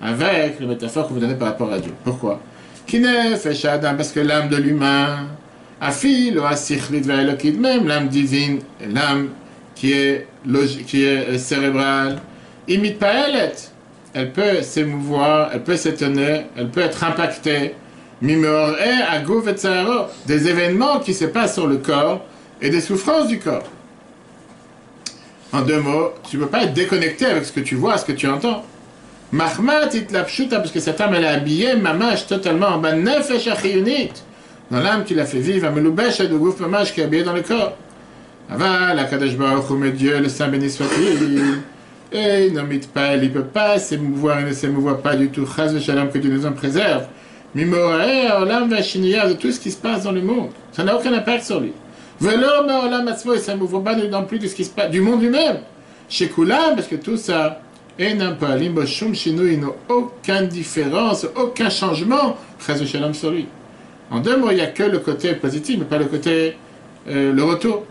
avec la métaphore qu'on vous donnait par rapport à Dieu. Pourquoi? Kinef Adam, parce que l'âme de l'humain, Afil ou Asichlit Ve'elokid, même l'âme divine, l'âme qui est cérébrale, imite pas elle peut s'émouvoir, elle peut s'étonner, elle peut être impactée, des événements qui se passent sur le corps et des souffrances du corps. En deux mots, tu ne peux pas être déconnecté avec ce que tu vois, ce que tu entends. Mahmat itlapshuta, parce que cette âme elle est habillée, mamash totalement en bas nefesh achiyunit. Dans l'âme, tu l'as fait vivre, ameloubesh de gouf mamash qui est habillé dans le corps. Aval, Akadosh Baruch Hu, Dieu, le Saint béni soit-il. Et n'omite pas, il ne peut pas s'émouvoir, il ne s'émouvoit pas du tout. Chaz Shalom, que Dieu nous en préserve. Mimorae, Olam, Vachiniya, de tout ce qui se passe dans le monde. Ça n'a aucun impact sur lui. Velo, Olam, Atzmo, il ne s'émouvoit pas non plus de ce qui se passe, du monde lui-même. Chez Koulam, parce que tout ça, et n'importe Boshum, chez nous, il n'a aucune différence, aucun changement. Chaz Shalom sur lui. En deux mots, il n'y a que le côté positif, mais pas le côté, le retour.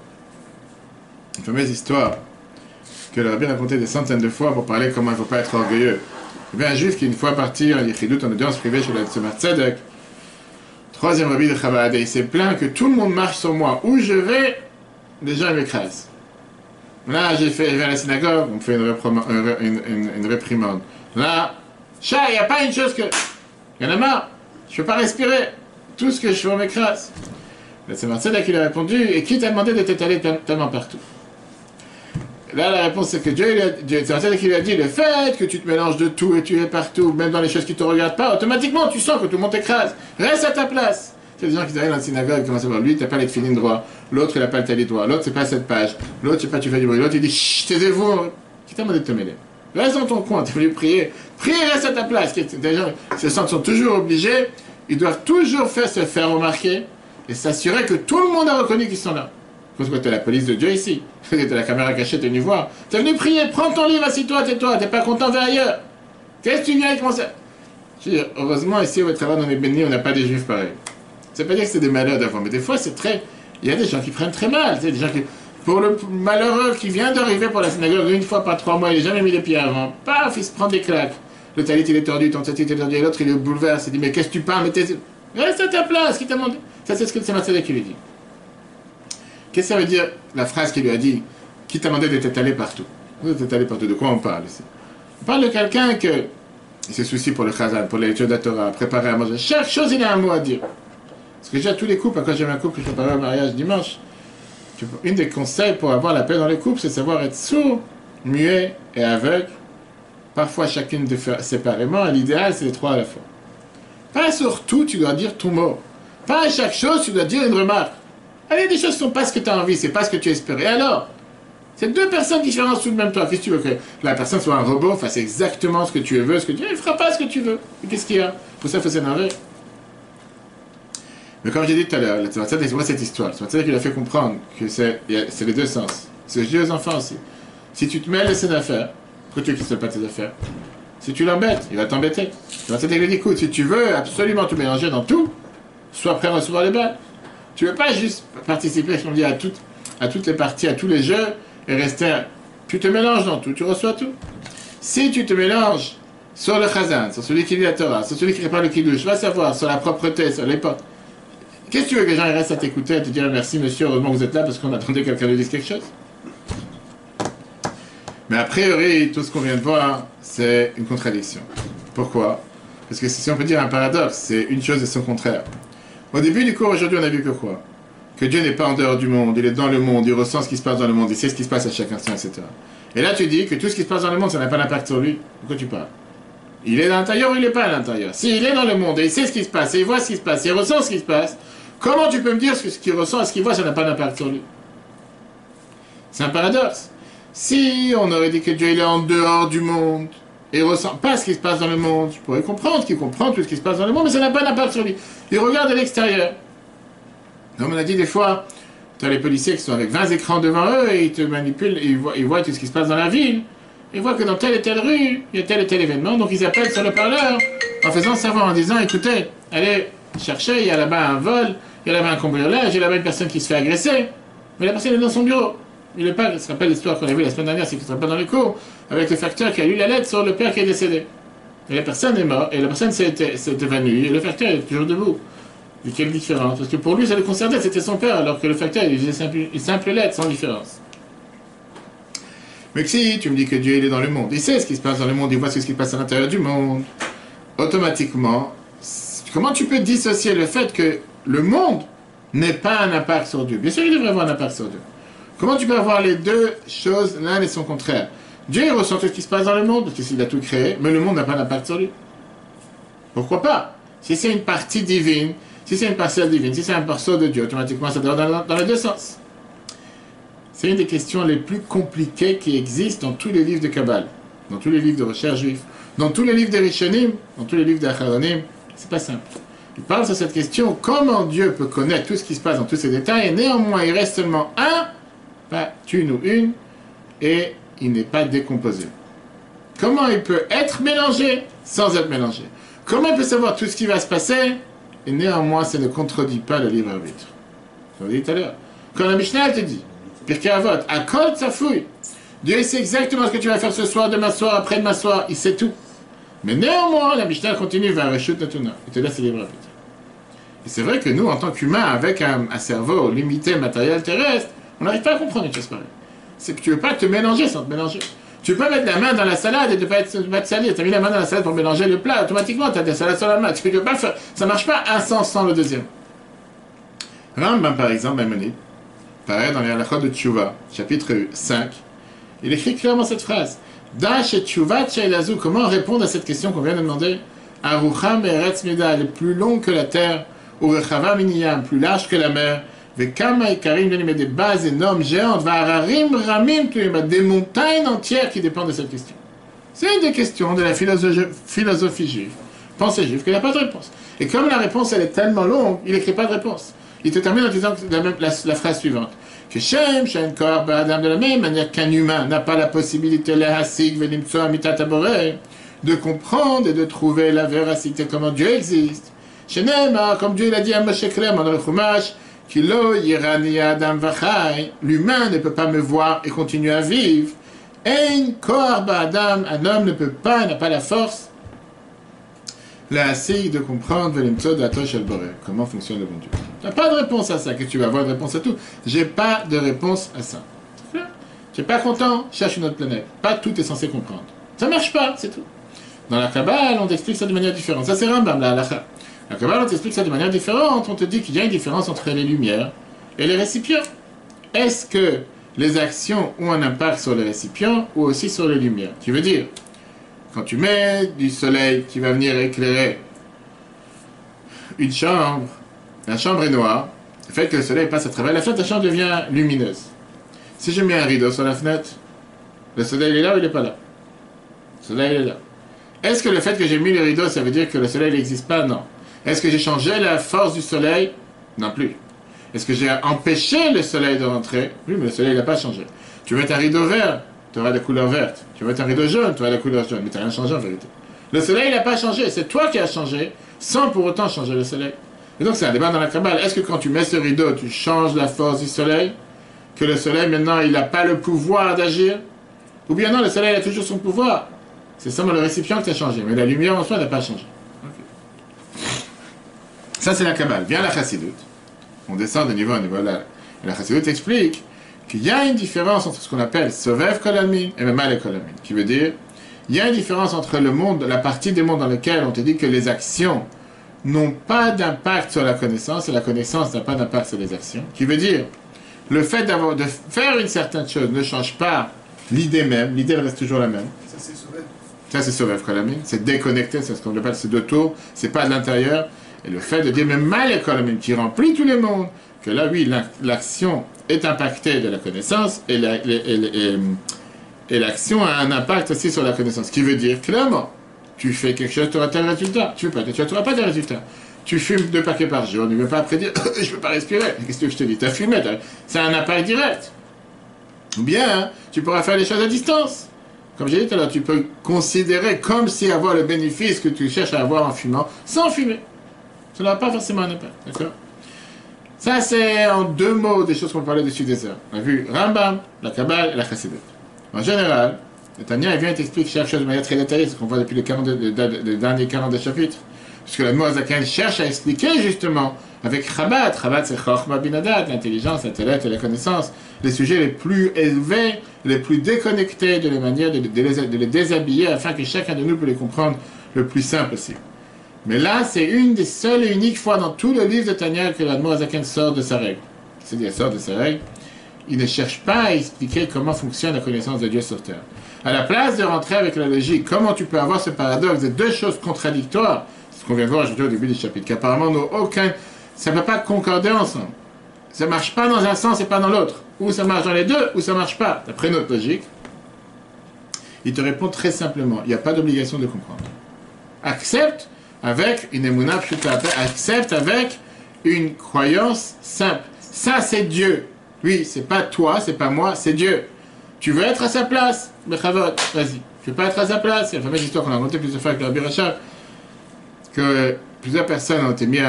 Une fameuse histoire que le rabbin racontait des centaines de fois pour parler comment il ne faut pas être orgueilleux. Il y avait un juif qui une fois parti en Yichidout en audience privée chez le Tzemar Tzedek, troisième rabbi de Chabad, et il s'est plaint que tout le monde marche sur moi. Où je vais, les gens m'écrasent. Là, je vais à la synagogue, on me fait une réprimande. Là, chat, il n'y a pas une chose que... Il y en a marre, je ne peux pas respirer. Tout ce que je fais, on m'écrase. Le Tzemar Tzedek, il a répondu, et qui t'a demandé de t'étaler tellement partout? Là, la réponse, c'est que Dieu lui a dit, le fait que tu te mélanges de tout et tu es partout, même dans les choses qui ne te regardent pas, automatiquement, tu sens que tout le monde t'écrase. Reste à ta place. Il y a des gens qui arrivent dans la synagogue, qui commencent à voir, lui, tu n'as pas les filines droit, l'autre, il n'a pas le talis droit, l'autre, c'est pas cette page, l'autre, je sais pas, tu fais du bruit, l'autre, il dit, chut, taisez-vous. Qui t'a demandé de te mêler? Reste dans ton coin, tu veux lui prier. Prier, reste à ta place. Des gens sont toujours obligés, ils doivent toujours se faire remarquer et s'assurer que tout le monde a reconnu qu'ils sont là. Parce que tu as la police de Dieu ici. Tu as la caméra cachée, tu es venu voir. Tu es venu prier, prends ton livre, assis-toi, tais-toi, tu n'es pas content, va ailleurs. Qu'est-ce que tu viens et commencer? Je veux dire, heureusement, ici, au travail, on est béni, on n'a pas des juifs pareils. Ça ne veut pas dire que c'est des malheurs d'avant, mais des fois, c'est très. Il y a des gens qui prennent très mal. Tu sais, des gens qui. Pour le malheureux qui vient d'arriver pour la synagogue une fois par 3 mois, il n'a jamais mis les pieds avant. Paf, il se prend des claques. Le talit, il est tordu, ton talit, il est tordu, et l'autre, il est bouleversé. Il dit, mais qu'est-ce que tu parles? Reste à ta place, qui t'a demandé? Ça, c'est ce que le Tzemar Tzedek lui dit. Qu'est-ce que ça veut dire, la phrase qu'il lui a dit, qui t'a demandé de t'étaler partout? De t'étaler partout, de quoi on parle ici? On parle de quelqu'un qui se soucie pour le chazan, pour l'étude de la Torah, préparer à manger. Chaque chose, il a un mot à dire. Parce que déjà, tous les couples, quand j'ai un couple que je préparais au mariage dimanche, une des conseils pour avoir la paix dans les couples, c'est de savoir être sourd, muet et aveugle. Parfois, chacune séparément. L'idéal, c'est les trois à la fois. Pas sur tout, tu dois dire ton mot. Pas à chaque chose, tu dois dire une remarque. Allez, des choses ne sont pas ce que tu as envie, c'est pas ce que tu espérais. Alors, C'est deux personnes différentes sous le même toit. Qu'est-ce que tu veux que la personne soit un robot, fasse exactement ce que tu veux, ce que tu veux, il ne fera pas ce que tu veux. Et qu'est-ce qu'il y a? Pour ça, il faut s'énerver. Mais comme j'ai dit tout à l'heure, le Tzemach Tzedek, c'est quoi cette histoire? Le Tzemach Tzedek, il a fait comprendre que c'est les deux sens. C'est ce que je dis aux enfants aussi. Si tu te mêles à ses affaires, pourquoi tu veux qu'il ne se mêle pas tes affaires? Si tu l'embêtes, il va t'embêter. Le Tzemach Tzedek lui dit, écoute, si tu veux absolument te mélanger dans tout, sois prêt à recevoir les balles. Tu ne veux pas juste participer, comme on dit, à toutes les parties, à tous les jeux, et rester... Tu te mélanges dans tout, tu reçois tout. Si tu te mélanges sur le Chazan, sur celui qui lit la Torah, sur celui qui répare le Kiddush, va savoir, sur la propreté, sur les potes, qu'est-ce que tu veux que les gens restent à t'écouter, à te dire merci monsieur, heureusement que vous êtes là parce qu'on attendait que quelqu'un lui dise quelque chose? Mais a priori, tout ce qu'on vient de voir, c'est une contradiction. Pourquoi? Parce que si on peut dire un paradoxe, c'est une chose et son contraire. Au début du cours, aujourd'hui, on a vu que quoi? Que Dieu n'est pas en dehors du monde, il est dans le monde, il ressent ce qui se passe dans le monde, il sait ce qui se passe à chaque instant, etc. Et là, tu dis que tout ce qui se passe dans le monde, ça n'a pas d'impact sur lui. Pourquoi tu parles? Il est à l'intérieur ou il n'est pas à l'intérieur? S'il est dans le monde et il sait ce qui se passe, et il voit ce qui se passe, et il ressent ce qui se passe, comment tu peux me dire que ce qu'il ressent et ce qu'il voit, ça n'a pas d'impact sur lui? C'est un paradoxe. Si on aurait dit que Dieu il est en dehors du monde et ne ressent pas ce qui se passe dans le monde, je pourrais comprendre qu'il comprend tout ce qui se passe dans le monde, mais ça n'a pas d'impact sur lui. Il regarde à l'extérieur. Comme on a dit des fois, tu as les policiers qui sont avec 20 écrans devant eux et ils te manipulent, et ils voient tout ce qui se passe dans la ville. Ils voient que dans telle et telle rue, il y a tel et tel événement, donc ils appellent sur le parleur en faisant savoir, en disant, écoutez, allez chercher, il y a là-bas un vol, il y a là-bas un cambriolage, il y a là-bas une personne qui se fait agresser, mais la personne est dans son bureau. Il n'est pas, je me rappelle l'histoire qu'on a vue la semaine dernière, c'est qu'il ne sera pas dans les cours, avec le facteur qui a lu la lettre sur le père qui est décédé. Et la personne est morte, et la personne s'est évanouie, et le facteur est toujours debout. Et quelle différence? Parce que pour lui, ça le concernait, c'était son père, alors que le facteur, il faisait une simple lettre, sans différence. Mais si tu me dis que Dieu, il est dans le monde, il sait ce qui se passe dans le monde, il voit ce qui se passe à l'intérieur du monde, automatiquement, comment tu peux dissocier le fait que le monde n'ait pas un impact sur Dieu? Bien sûr, il devrait avoir un impact sur Dieu. Comment tu peux avoir les deux choses, l'un et son contraire? Dieu, il ressent tout ce qui se passe dans le monde, parce qu'il a tout créé, mais le monde n'a pas d'impact sur lui. Pourquoi pas? Si c'est une partie divine, si c'est une parcelle divine, si c'est un morceau de Dieu, automatiquement, ça doit dans les deux sens. C'est une des questions les plus compliquées qui existent dans tous les livres de Kabbale, dans tous les livres de recherche juifs, dans tous les livres de Rishonim, dans tous les livres d'Acharonim. C'est pas simple. Il parle sur cette question, comment Dieu peut connaître tout ce qui se passe dans tous ces détails, et néanmoins, il reste seulement un, pas une ou une, et il n'est pas décomposé. Comment il peut être mélangé sans être mélangé? Comment il peut savoir tout ce qui va se passer, et néanmoins, ça ne contredit pas le libre arbitre? Je vous l'ai dit tout à l'heure. Quand la Mishnah te dit, Pirkei Avot, à Kol Tzafouy, Dieu sait exactement ce que tu vas faire ce soir, demain soir, après-demain soir, il sait tout. Mais néanmoins, la Mishnah continue vers Reshut Natuna. Il te laisse le libre arbitre. Et c'est vrai que nous, en tant qu'humains, avec un cerveau limité, matériel, terrestre, on n'arrive pas à comprendre une chose pareille. C'est que tu ne veux pas te mélanger sans te mélanger. Tu peux mettre la main dans la salade et ne pas être salé. Tu as mis la main dans la salade pour mélanger le plat, automatiquement, tu as de la salade sur la main. Tu ne peux pas faire. Ça ne marche pas un sens sans le deuxième. Rambam, par exemple, Maïmonide, pareil dans les halachot de Tchouva, chapitre 5, il écrit clairement cette phrase. Dash et Tchouva Tchailazou, comment répondre à cette question qu'on vient de demander? Arucham Eretz Mida, elle est plus longue que la terre, Urechava Miniyam, plus large que la mer, Vekama et Karim, des bases énormes, géantes, Vararim Ramim, des montagnes entières qui dépendent de cette question. C'est une des questions de la philosophie juive, pensée juive, qu'il n'a pas de réponse. Et comme la réponse elle est tellement longue, il n'écrit pas de réponse. Il te termine en disant la phrase suivante. Que Shem, Shem, Kor, Adam, de la même manière qu'un humain n'a pas la possibilité, de comprendre et de trouver la véracité, comment Dieu existe. Shenem, comme Dieu l'a dit à Moshe Klem dans le Chumash, Kilo, Yirani, Adam, Vachai, l'humain ne peut pas me voir et continuer à vivre. Ein, Kor, Adam, un homme ne peut pas, n'a pas la force. La assez de comprendre comment fonctionne le bon Dieu. Tu n'as pas de réponse à ça, que tu vas avoir de réponse à tout. J'ai pas de réponse à ça. Tu n'es pas content, cherche une autre planète. Pas tout est censé comprendre. Ça marche pas, c'est tout. Dans la Kabbale, on t'explique ça de manière différente. Ça c'est Rambam, la halakha. La Kabbale, on t'explique ça de manière différente. On te dit qu'il y a une différence entre les lumières et les récipients. Est-ce que les actions ont un impact sur les récipients ou aussi sur les lumières? Tu veux dire, quand tu mets du soleil qui va venir éclairer une chambre, la chambre est noire, le fait que le soleil passe à travers la fenêtre, la chambre devient lumineuse. Si je mets un rideau sur la fenêtre, le soleil est là ou il n'est pas là? Le soleil est là. Est-ce que le fait que j'ai mis le rideau, ça veut dire que le soleil n'existe pas? Non. Est-ce que j'ai changé la force du soleil? Non plus. Est-ce que j'ai empêché le soleil de rentrer? Oui, mais le soleil n'a pas changé. Tu veux mettre un rideau vert, tu auras la couleur verte. Tu veux mettre un rideau jaune, tu auras la couleur jaune. Mais tu n'as rien changé en vérité. Le soleil n'a pas changé. C'est toi qui as changé, sans pour autant changer le soleil. Et donc c'est un débat dans la Kabbale. Est-ce que quand tu mets ce rideau, tu changes la force du soleil? Que le soleil, maintenant, il n'a pas le pouvoir d'agir? Ou bien non, le soleil a toujours son pouvoir. C'est seulement le récipient qui a changé. Mais la lumière en soi n'a pas changé. Okay. Ça, c'est la Kabbale. Vient la Chassidut. On descend de niveau en niveau là. Et la Chassidut explique qu'il y a une différence entre ce qu'on appelle Sovev Kolalmin et Memal Kolalmin. Qui veut dire, il y a une différence entre le monde, la partie des mondes dans lequel on te dit que les actions n'ont pas d'impact sur la connaissance et la connaissance n'a pas d'impact sur les actions. Qui veut dire, le fait de faire une certaine chose ne change pas l'idée même, l'idée reste toujours la même. Ça, c'est Sovev. Ça, c'est Sovev Kolalmin. C'est déconnecté, c'est ce qu'on appelle ces deux tours, c'est pas de l'intérieur. Et le fait de dire même mal Kolalmin qui remplit tous les mondes, que là, oui, l'action est impactée de la connaissance et l'action a un impact aussi sur la connaissance. Qui veut dire, clairement, tu fais quelque chose, tu auras tel résultat. Tu fais pas, tu n'auras pas de résultat. Tu fumes 2 paquets par jour, ne veux pas après dire je ne peux pas respirer. Qu'est-ce que je te dis? Tu as fumé, c'est un impact direct. Ou bien, tu pourras faire les choses à distance. Comme j'ai dit tout à l'heure, tu peux considérer comme si avoir le bénéfice que tu cherches à avoir en fumant, sans fumer. Ça n'aura pas forcément un impact. D'accord? Ça, c'est en 2 mots des choses qu'on parlait dessus des heures. On a vu Rambam, la Kabbale et la Chassidut. En général, le Tanya vient et t'explique chaque chose de manière très détaillée, ce qu'on voit depuis les derniers 40 chapitres. Puisque la Moazaken cherche à expliquer justement avec Chabad. Chabad, c'est Chochma Binadat, l'intelligence, l'intellect et la connaissance, les sujets les plus élevés, les plus déconnectés de la manière de les déshabiller afin que chacun de nous puisse les comprendre le plus simple possible. Mais là, c'est une des seules et uniques fois dans tout le livre de Tanya que la Moazaken sort de sa règle. C'est-à-dire, elle sort de sa règle. Il ne cherche pas à expliquer comment fonctionne la connaissance de Dieu sur terre. À la place de rentrer avec la logique, comment tu peux avoir ce paradoxe de 2 choses contradictoires, c'est ce qu'on vient de voir aujourd'hui au début du chapitre, qu'apparemment ça ne peut pas concorder ensemble. Ça ne marche pas dans un sens et pas dans l'autre. Ou ça marche dans les deux, ou ça ne marche pas. D'après notre logique, il te répond très simplement, il n'y a pas d'obligation de comprendre. Accepte avec une émouna pshuta, accepte avec une croyance simple. Ça, c'est Dieu. Oui, c'est pas toi, c'est pas moi, c'est Dieu. Tu veux être à sa place? Bechavot, vas-y. Tu veux pas être à sa place? C'est la fameuse histoire qu'on a racontée plusieurs fois avec le Rabbi Rachab, que plusieurs personnes ont été mises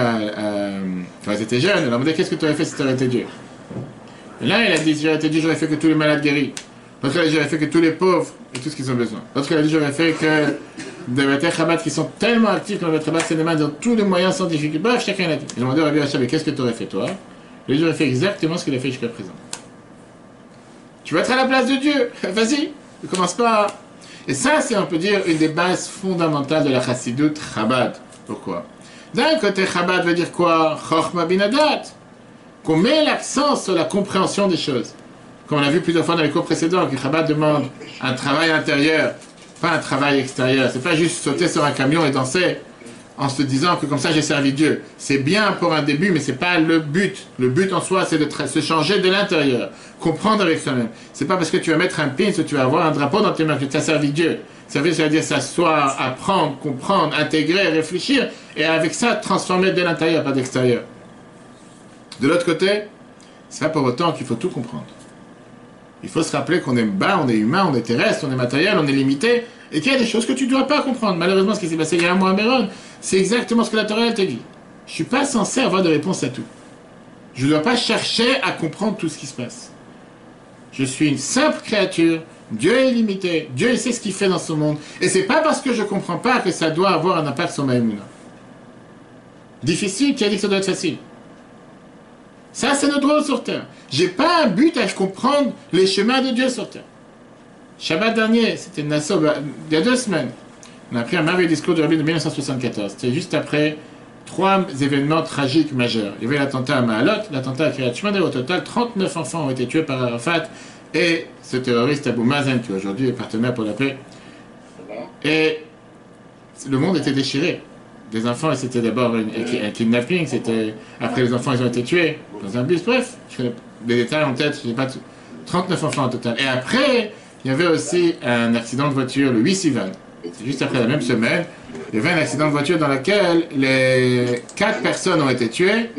quand elles étaient jeunes, elles leur demandaient qu'est-ce que tu aurais fait si tu aurais été Dieu? Et là, il a dit, si j'aurais été Dieu, j'aurais fait que tous les malades guéris. L'autre, il a dit, j'aurais fait que tous les pauvres et tout ce qu'ils ont besoin. L'autre, il a dit, j'aurais fait que des Beth Chabad qui sont tellement actifs que le Beth Chabad, c'est des mains dans tous les moyens sans difficulté. Bref, chacun l'a dit. Ils ont demandé au Rabbi Rachab, qu'est-ce que tu aurais fait toi? Et j'aurais fait exactement ce qu'il a fait jusqu'à présent. Tu veux être à la place de Dieu? Vas-y, ne commence pas. Et ça, c'est, on peut dire, une des bases fondamentales de la Chassidut Chabad. Pourquoi? D'un côté, Chabad veut dire quoi? Chochma binadat. Qu'on met l'accent sur la compréhension des choses. Comme on a vu plusieurs fois dans les cours précédents, que Chabad demande un travail intérieur, pas un travail extérieur. C'est pas juste sauter sur un camion et danser en se disant que comme ça j'ai servi Dieu. C'est bien pour un début, mais c'est pas le but. Le but en soi, c'est de se changer de l'intérieur, comprendre avec soi-même. C'est pas parce que tu vas mettre un pin que tu vas avoir un drapeau dans tes mains que tu as servi Dieu. Servir, ça veut dire s'asseoir, apprendre, comprendre, intégrer, réfléchir, et avec ça, transformer de l'intérieur, pas d'extérieur. De l'autre côté, c'est pas pour autant qu'il faut tout comprendre. Il faut se rappeler qu'on est bas, on est humain, on est terrestre, on est matériel, on est limité, et qu'il y a des choses que tu ne dois pas comprendre. Malheureusement, ce qui s'est passé il y a un mois à Méron, c'est exactement ce que la Torah te dit. Je ne suis pas censé avoir de réponse à tout. Je ne dois pas chercher à comprendre tout ce qui se passe. Je suis une simple créature, Dieu est limité, Dieu sait ce qu'il fait dans ce monde, et c'est pas parce que je ne comprends pas que ça doit avoir un impact sur ma émouna. Difficile, qui a dit que ça doit être facile? Ça, c'est notre rôle sur terre. J'ai pas un but à comprendre les chemins de Dieu sur terre. Shabbat dernier, c'était Nassau, il y a 2 semaines, on a pris un merveilleux discours du Rabbi de 1974. C'était juste après 3 événements tragiques majeurs. Il y avait l'attentat à Maalot, l'attentat à Kiryat Shmona, et au total, 39 enfants ont été tués par Arafat et ce terroriste Abou Mazen, qui aujourd'hui est partenaire pour la paix. Et le monde était déchiré. Des enfants, et c'était d'abord un kidnapping, après les enfants, ils ont été tués dans un bus, bref, je connais des détails en tête, je n'ai pas tout. 39 enfants au total. Et après, il y avait aussi un accident de voiture, le 8 Sivan. C'est juste après la même semaine. Il y avait un accident de voiture dans lequel les 4 personnes ont été tuées,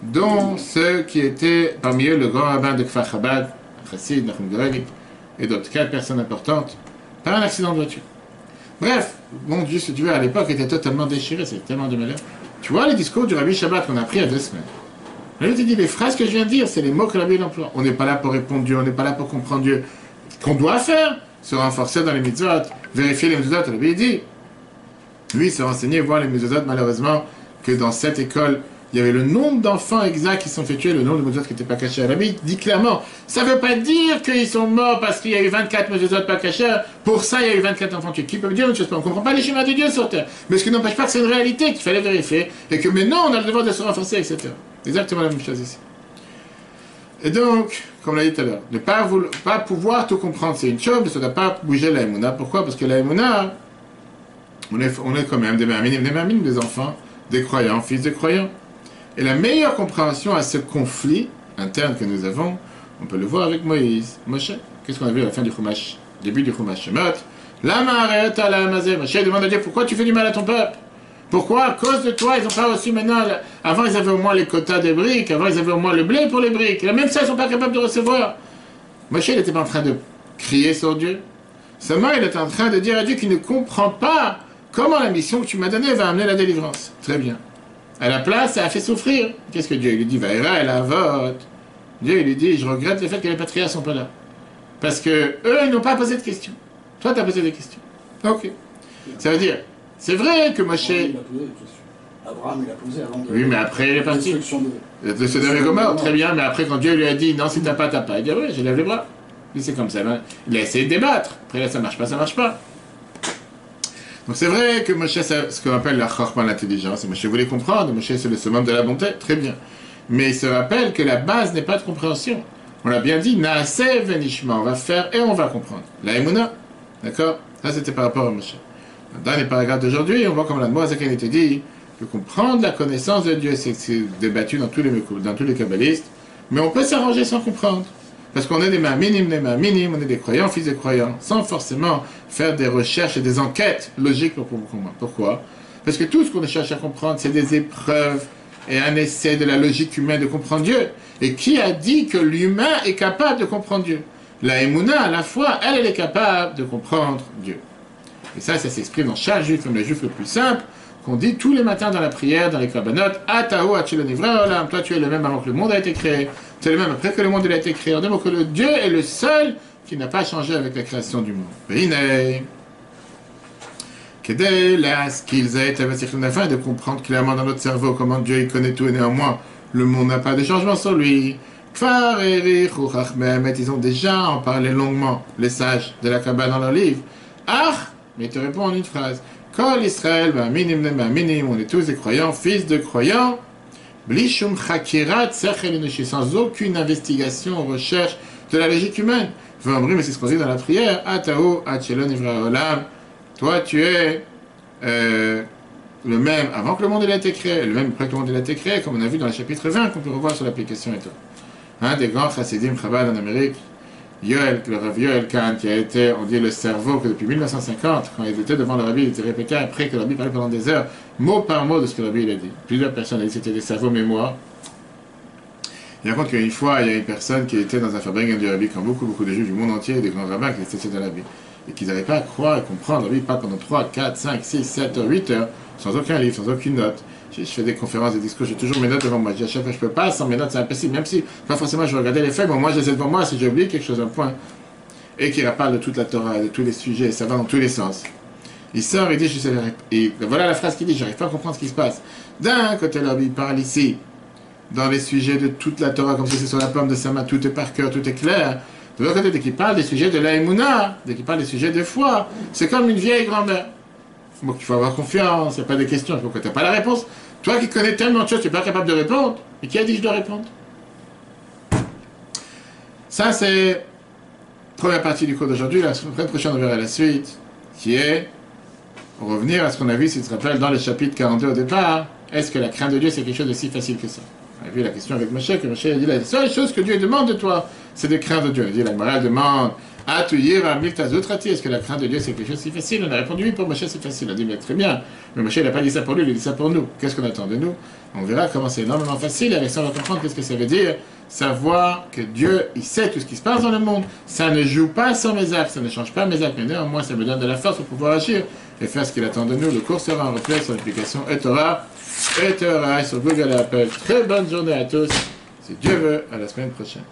dont ceux qui étaient parmi eux le grand rabbin de Kfar Chabad, Chassid, Nachum Goreli, et d'autres 4 personnes importantes, par un accident de voiture. Bref, mon Dieu, ce Dieu à l'époque était totalement déchiré, c'est tellement de malheur. Tu vois les discours du Rabbi Shabbat qu'on a appris il y a 2 semaines. Je te dis, les phrases que je viens de dire, c'est les mots que Rabbi emploie. On n'est pas là pour répondre Dieu, on n'est pas là pour comprendre Dieu. Qu'on doit faire, se renforcer dans les mitzvot, vérifier les mitzvot, Rabbi dit. Lui, se renseigner, voir les mitzvot, malheureusement, que dans cette école, il y avait le nombre d'enfants exacts qui sont fait tuer, le nombre de mitzvot qui n'étaient pas cachés. Rabbi dit clairement, ça ne veut pas dire qu'ils sont morts parce qu'il y a eu 24 mitzvot pas cachés, pour ça il y a eu 24 enfants tués. Qui peut me dire une chose? On ne comprend pas les schémas de Dieu sur terre. Mais ce qui n'empêche pas que c'est une réalité qu'il fallait vérifier, et que maintenant on a le devoir de se renforcer, etc. Exactement la même chose ici. Et donc, comme on l'a dit tout à l'heure, ne pas pouvoir tout comprendre, c'est une chose, mais ça ne doit pas bouger la Emouna. Pourquoi? Parce que la Emouna, on est quand même des maminim, des enfants, des croyants, fils de croyants. Et la meilleure compréhension à ce conflit interne que nous avons, on peut le voir avec Moïse, Moshe. Qu'est-ce qu'on a vu à la fin du Chumash, début du Chumash Shemot? Lama areta la amazé. Moshe demande à Dieu, pourquoi tu fais du mal à ton peuple? Pourquoi? À cause de toi, ils n'ont pas reçu maintenant... Avant, ils avaient au moins les quotas des briques. Avant, ils avaient au moins le blé pour les briques. Et même ça, ils ne sont pas capables de recevoir. Moshe, il n'était pas en train de crier sur Dieu. Seulement, il était en train de dire à Dieu qu'il ne comprend pas comment la mission que tu m'as donnée va amener la délivrance. Très bien. À la place, ça a fait souffrir. Qu'est-ce que Dieu lui dit? Vaïra, elle a vote. Dieu, il lui dit, je regrette le fait que les patriarches ne sont pas là. Parce que eux, ils n'ont pas posé de questions. Toi, tu as posé des questions. Ok. Ça veut dire... C'est vrai que Moshe... Abraham, il a posé avant de... Oui, mais après, il est parti. De Sodome et Gomorrhe, très bien, mais après, quand Dieu lui a dit, non, si t'as pas, il dit, oui, je lève les bras. Et c'est comme ça. Ben, il a essayé de débattre. Après, là, ça marche pas, ça marche pas. Donc, c'est vrai que Moshe, c'est ce qu'on appelle la chorma, l'intelligence. Et Moshe voulait comprendre. Moshe, c'est le summum de la bonté. Très bien. Mais il se rappelle que la base n'est pas de compréhension. On l'a bien dit, naase venishma. On va faire et on va comprendre. La Emouna. D'accord? Ça, c'était par rapport à Moshe. Dans les paragraphes d'aujourd'hui, on voit comme la Moazaken était dit que comprendre la connaissance de Dieu, c'est débattu dans tous les kabbalistes, mais on peut s'arranger sans comprendre. Parce qu'on est des minimes, on est des croyants, fils de croyants, sans forcément faire des recherches et des enquêtes logiques pour comprendre. Pourquoi? Parce que tout ce qu'on cherche à comprendre, c'est des épreuves et un essai de la logique humaine de comprendre Dieu. Et qui a dit que l'humain est capable de comprendre Dieu? La Emouna, à la fois, elle est capable de comprendre Dieu. Et ça s'exprime dans chaque juif, comme le juif le plus simple, qu'on dit tous les matins dans la prière, dans les korbanot, Atao Achilonivra Olam, toi tu es le même avant que le monde a été créé, tu es le même après que le monde a été créé. En deux mots, que le Dieu est le seul qui n'a pas changé avec la création du monde. Veinei, Kedei, las, qu'ils aient afin de comprendre clairement dans notre cerveau comment Dieu il connaît tout et néanmoins le monde n'a pas de changement sur lui. Kfar Eri, Chouchach Mehamet, ils ont déjà en parlé longuement, les sages de la Kabbale dans leur livre. Mais il te répond en une phrase. Kol Israël, minim, on est tous des croyants, fils de croyants. Blishum chakirat sechel enoshi, sans aucune investigation, recherche de la logique humaine. Mais c'est ce qu'on dit dans la prière. Atao, achelon ivra olam. Toi, tu es le même avant que le monde ait été créé, le même après que le monde ait été créé, comme on a vu dans le chapitre 20, qu'on peut revoir sur l'application et tout. Un des grands chassidim Chabad en Amérique, le Rav Yoel Kahn, qui a été, on dit, le cerveau que depuis 1950, quand il était devant le Rabbi, il était répété après que le Rabbi parlait pendant des heures, mot par mot de ce que le Rabbi il a dit. Plusieurs personnes ont dit que c'était des cerveaux mémoire. Il raconte qu'une fois, il y a une personne qui était dans un fabrique du Rabbi, quand beaucoup de juifs du monde entier, des grands rabbins qui étaient dans la Rabbi, et qu'ils n'arrivaient pas à croire et comprendre le Rabbi parle pendant 3, 4, 5, 6, 7 heures, 8 heures, sans aucun livre, sans aucune note. Je fais des conférences, des discours, j'ai toujours mes notes devant moi. Je dis à chaque fois, je peux pas, sans mes notes, c'est impossible. Même si, pas forcément, je vais regarder les faits, mais moi, je les ai devant moi, si j'ai oublié quelque chose, un point. Et qu'il parle de toute la Torah, de tous les sujets, ça va dans tous les sens. Il sort et dit, je sais, et voilà la phrase qu'il dit, j'arrive pas à comprendre ce qui se passe. D'un côté, là, il parle ici, dans les sujets de toute la Torah, comme si c'est sur la pomme de sa main, tout est par cœur, tout est clair. De l'autre côté, dès qu'il parle des sujets de la Emouna, dès qu'il parle des sujets de foi, c'est comme une vieille grand-mère. Donc il faut avoir confiance, il n'y a pas de questions, pourquoi tu n'as pas la réponse? Toi qui connais tellement de choses, tu n'es pas capable de répondre. Et qui a dit que je dois répondre? Ça, c'est la première partie du cours d'aujourd'hui. La semaine prochaine, on verra la suite, qui est revenir à ce qu'on a vu, si tu te rappelles, dans le chapitre 42 au départ. Est-ce que la crainte de Dieu, c'est quelque chose de si facile que ça? On a vu la question avec Moshe, que Moshe a dit la seule chose que Dieu demande de toi, c'est de craindre Dieu. Il dit, la morale demande, est-ce que la crainte de Dieu c'est quelque chose si facile? On a répondu oui, pour Moshe c'est facile. On a dit mais très bien, mais Moshe il n'a pas dit ça pour lui, il a dit ça pour nous. Qu'est-ce qu'on attend de nous? On verra comment c'est énormément facile, et avec ça on va comprendre qu'est-ce que ça veut dire, savoir que Dieu il sait tout ce qui se passe dans le monde, ça ne joue pas sans mes actes, ça ne change pas mes actes, mais néanmoins ça me donne de la force pour pouvoir agir et faire ce qu'il attend de nous. Le cours sera en replay sur l'application eTorah sur Google et Apple. Très bonne journée à tous, si Dieu veut, à la semaine prochaine.